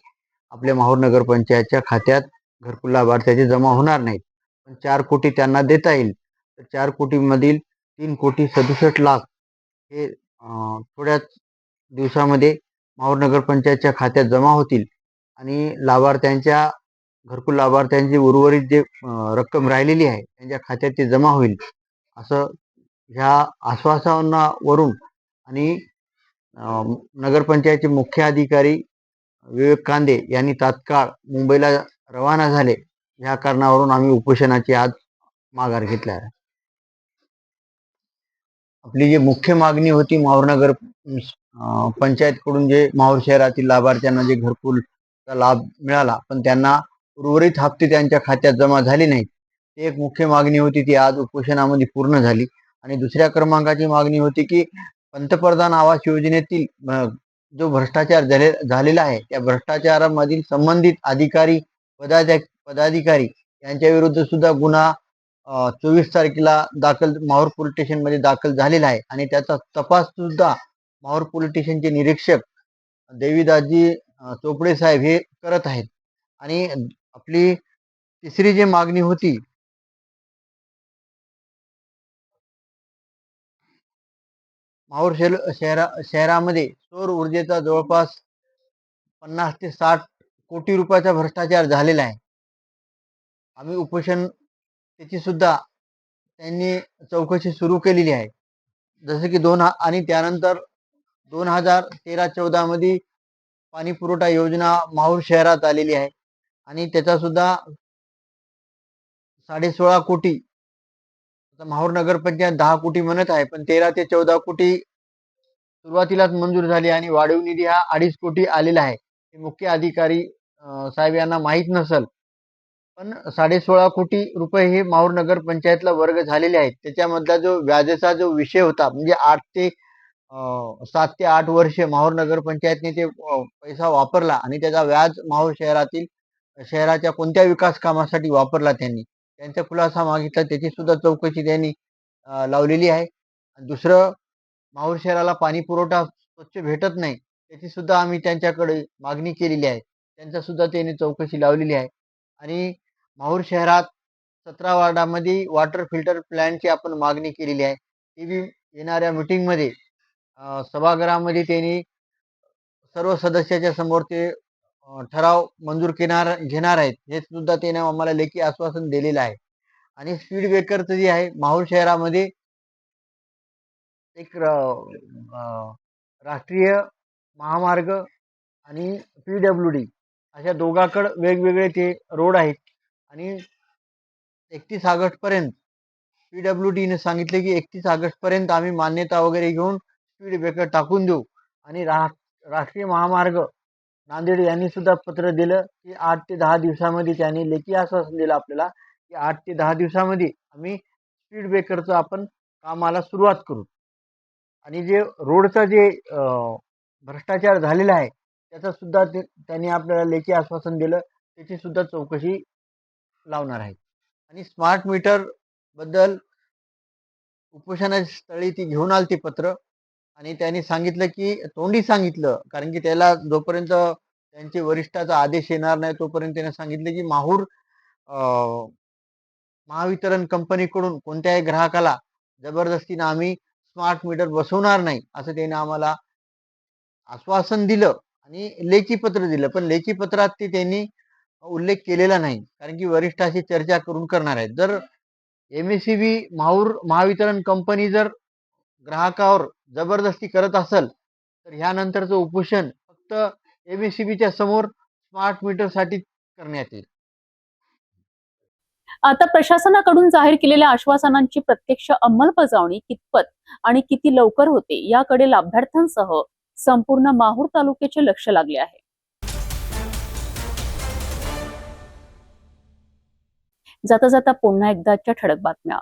आपल्या माहूर नगर पंचायतच्या खात्यात घरकुल लाभार्थ्याचे जमा होणार नाहीत. पण 4 कोटी त्यांना देता येईल. तर 4 कोटीमधील 3,67,00,000 हे थोड्याच दिवसामध्ये माहूर नगर पंचायतच्या खात्यात जमा होतील, आणि घरकुल लाभार्थ्यांची उर्वरित जे रक्कम राहिलेली आहे त्यांच्या खात्यात ते जमा होईल, असं ह्या आश्वासनावरून आणि नगरपंचायतचे मुख्य अधिकारी विवेक कांदे यांनी तात्काळ मुंबईला रवाना झाले. ह्या कारणावरून आम्ही उपोषणाची आज माघार घेतला आहे. आपली जी मुख्य मागणी होती माहूर नगर पंचायतकडून, जे माहूर शहरातील लाभार्थ्यांना जे घरकुलचा लाभ मिळाला पण त्यांना उर्वरित हप्ते त्यांच्या खात्यात जमा झाले नाहीत, ती एक मुख्य मागणी होती, ती आज उपोषणामध्ये पूर्ण झाली. आणि दुसऱ्या क्रमांकाची मागणी होती की पंतप्रधान आवास योजनेतील जो भ्रष्टाचार झालेला आहे त्या भ्रष्टाचारामधील संबंधित अधिकारी, पदाधिकारी यांच्या विरुद्ध सुद्धा गुन्हा 24 तारखेला माहूर पोलीस स्टेशनमध्ये दाखल झालेला आहे, आणि त्याचा तपास सुद्धा माहूर पोलीस स्टेशनचे निरीक्षक देवीदासजी चोपडे साहेब हे करत आहेत. आणि आपली तिसरी जी मागणी होती माहूर शहरामध्ये सौर ऊर्जेचा जवळपास 50 ते 60 कोटी रुपयाचा भ्रष्टाचार झालेला आहे. आम्ही उपोषण त्याची सुद्धा त्यांनी चौकशी सुरू केलेली आहे. जसं की आणि त्यानंतर 2013-14 मध्ये पाणी पुरवठा योजना माहूर शहरात आलेली आहे आणि त्याचा सुद्धा 16.5 कोटी, आता माहूर नगरपंचायत 10 कोटी म्हणत आहे, पण 13 ते 14 कोटी सुरुवातीलाच मंजूर झाली आणि वाढीव निधी हा 2.5 कोटी आलेला आहे. हे मुख्य अधिकारी साहेब यांना माहीत नसेल, पण 16.5 कोटी रुपये हे माहूर नगरपंचायतला वर्ग झालेले आहेत. त्याच्यामधला जो व्याजाचा जो विषय होता, म्हणजे 7 ते 8 वर्ष माहूर नगरपंचायतने ते पैसा वापरला आणि त्याचा व्याज माहूर शहराच्या कोणत्या विकास कामासाठी वापरला त्यांचा खुलासा मागितला. त्याची सुद्धा चौकशी त्यांनी लावलेली आहे. दुसरं, माहूर शहराला पाणी पुरवठा स्वच्छ भेटत नाही, त्याची सुद्धा आम्ही त्यांच्याकडे मागणी केलेली आहे. त्यांचा सुद्धा त्यांनी चौकशी लावलेली आहे. आणि माहूर शहरात 17 वार्डामध्ये वॉटर फिल्टर प्लॅनची आपण मागणी केलेली आहे. ती बी येणाऱ्या मीटिंगमध्ये सभागृहामध्ये त्यांनी सर्व सदस्याच्या समोर ते ठराव मंजूर घेणार आहेत. हे सुद्धा त्याने आम्हाला लेखी आश्वासन दिलेलं आहे. आणि स्पीड ब्रेकरचं जे आहे, माहूर शहरामध्ये एक राष्ट्रीय महामार्ग आणि PWD अशा दोघांकडे वेगवेगळे ते रोड आहेत आणि 31 ऑगस्टपर्यंत PWDने सांगितले की 31 ऑगस्टपर्यंत आम्ही मान्यता वगैरे घेऊन स्पीड ब्रेकर टाकून देऊ. आणि राष्ट्रीय महामार्ग नांदेड यांनी सुद्धा पत्र दिलं की 8 ते 10 दिवसामध्ये, त्यांनी लेखी आश्वासन दिलं आपल्याला की 8 ते 10 दिवसामध्ये आम्ही स्पीड ब्रेकरचं आपण कामाला सुरुवात करू. आणि जे रोडचा जे भ्रष्टाचार झालेला आहे त्याचा सुद्धा त्यांनी आपल्याला लेखी आश्वासन दिलं, त्याची सुद्धा चौकशी लावणार आहे. आणि स्मार्ट मीटर बद्दल उपोषणाच्या स्थळी ती घेऊन आली ती पत्र आणि त्यांनी सांगितलं की तोंडी सांगितलं, कारण की त्याला जोपर्यंत त्यांचे वरिष्ठाचा आदेश येणार नाही तोपर्यंत त्याने सांगितलं की माहूर महावितरण कंपनीकडून कोणत्याही ग्राहकाला जबरदस्तीनं आम्ही स्मार्ट मीटर बसवणार नाही, असं त्याने आम्हाला आश्वासन दिलं आणि लेखी पत्र दिलं. पण लेखी पत्रात ते त्यांनी उल्लेख केलेला नाही, कारण की वरिष्ठाशी चर्चा करून करणार आहेत. जर MSEB माहूर महावितरण कंपनी जर ग्राहकावर जबरदस्ती करत असेल तर ह्यानंतरचं उपोषण फक्त MSEBच्या समोर स्मार्ट मीटरसाठी करण्यात येईल. आता प्रशासनाकडून जाहीर केलेल्या आश्वासनांची प्रत्यक्ष अंमलबजावणी कितपत आणि किती लवकर होते याकडे लाभार्थ्यांसह संपूर्ण माहूर तालुक्याचे लक्ष लागले आहे. जाता जाता पुन्हा एकदाच्या ठळक बातम्या.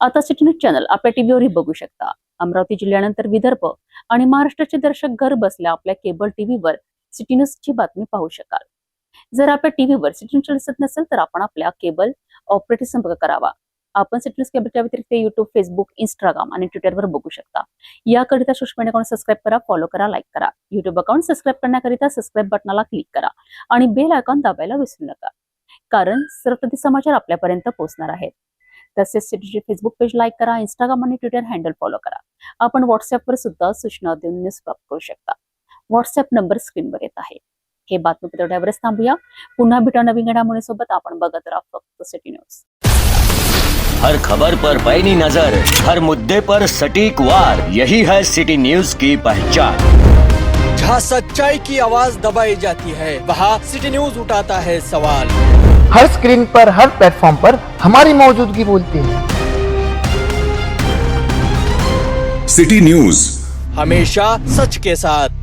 आता सिटी न्यूज चॅनल आपल्या टीव्हीवरही बघू शकता. अमरावती जिल्ह्यानंतर विदर्भ आणि महाराष्ट्राचे दर्शक घर बसल्या आपल्या केबल टीव्हीवर सिटी न्यूजची बातमी पाहू शकाल. जर आपल्या टीव्हीवर सिटी न्यूज दिसत नसेल तर आपण आपल्या केबल ऑपरेटर संपर्क करावा. आपण सिटी न्यूज केबलच्या व्यतिरिक्त युट्यूब, फेसबुक, इंस्टाग्राम आणि ट्विटरवर बघू शकता. याकरिता सोशल मीडिया अकाउंट सबस्क्राईब करा, फॉलो करा, लाईक करा. युट्यूब अकाउंट सबस्क्राईब करण्याकरिता सबस्क्राईब बटनाला क्लिक करा आणि बेल आयकॉन दाबायला विसरू नका, कारण सर्वप्रथम समाचार आपल्यापर्यंत पोहोचणार आहेत. तसेच सिटीचे फेसबुक पेज लाईक करा, इंस्टाग्राम आणि ट्विटर हँडल फॉलो करा. आपण व्हॉट्सअपवर सुद्धा सूचना देऊन न्यूज प्राप्त करू शकता. व्हॉट्सअप नंबर स्क्रीनवर येत आहे. हे बातमीपत्र एवढ्यावरच थांबूया. पुन्हा भेटा नवीन घडामोडींसोबत. आपण बघत राहा फक्त सिटी न्यूज. हर खबर पर पैनी नजर, हर मुद्दे पर सटीक वार, यही है सिटी न्यूज की पहचान. जहाँ सच्चाई की आवाज दबाई जाती है वहाँ सिटी न्यूज उठाता है सवाल. हर स्क्रीन पर, हर प्लेटफॉर्म पर हमारी मौजूदगी बोलती है. सिटी न्यूज हमेशा सच के साथ.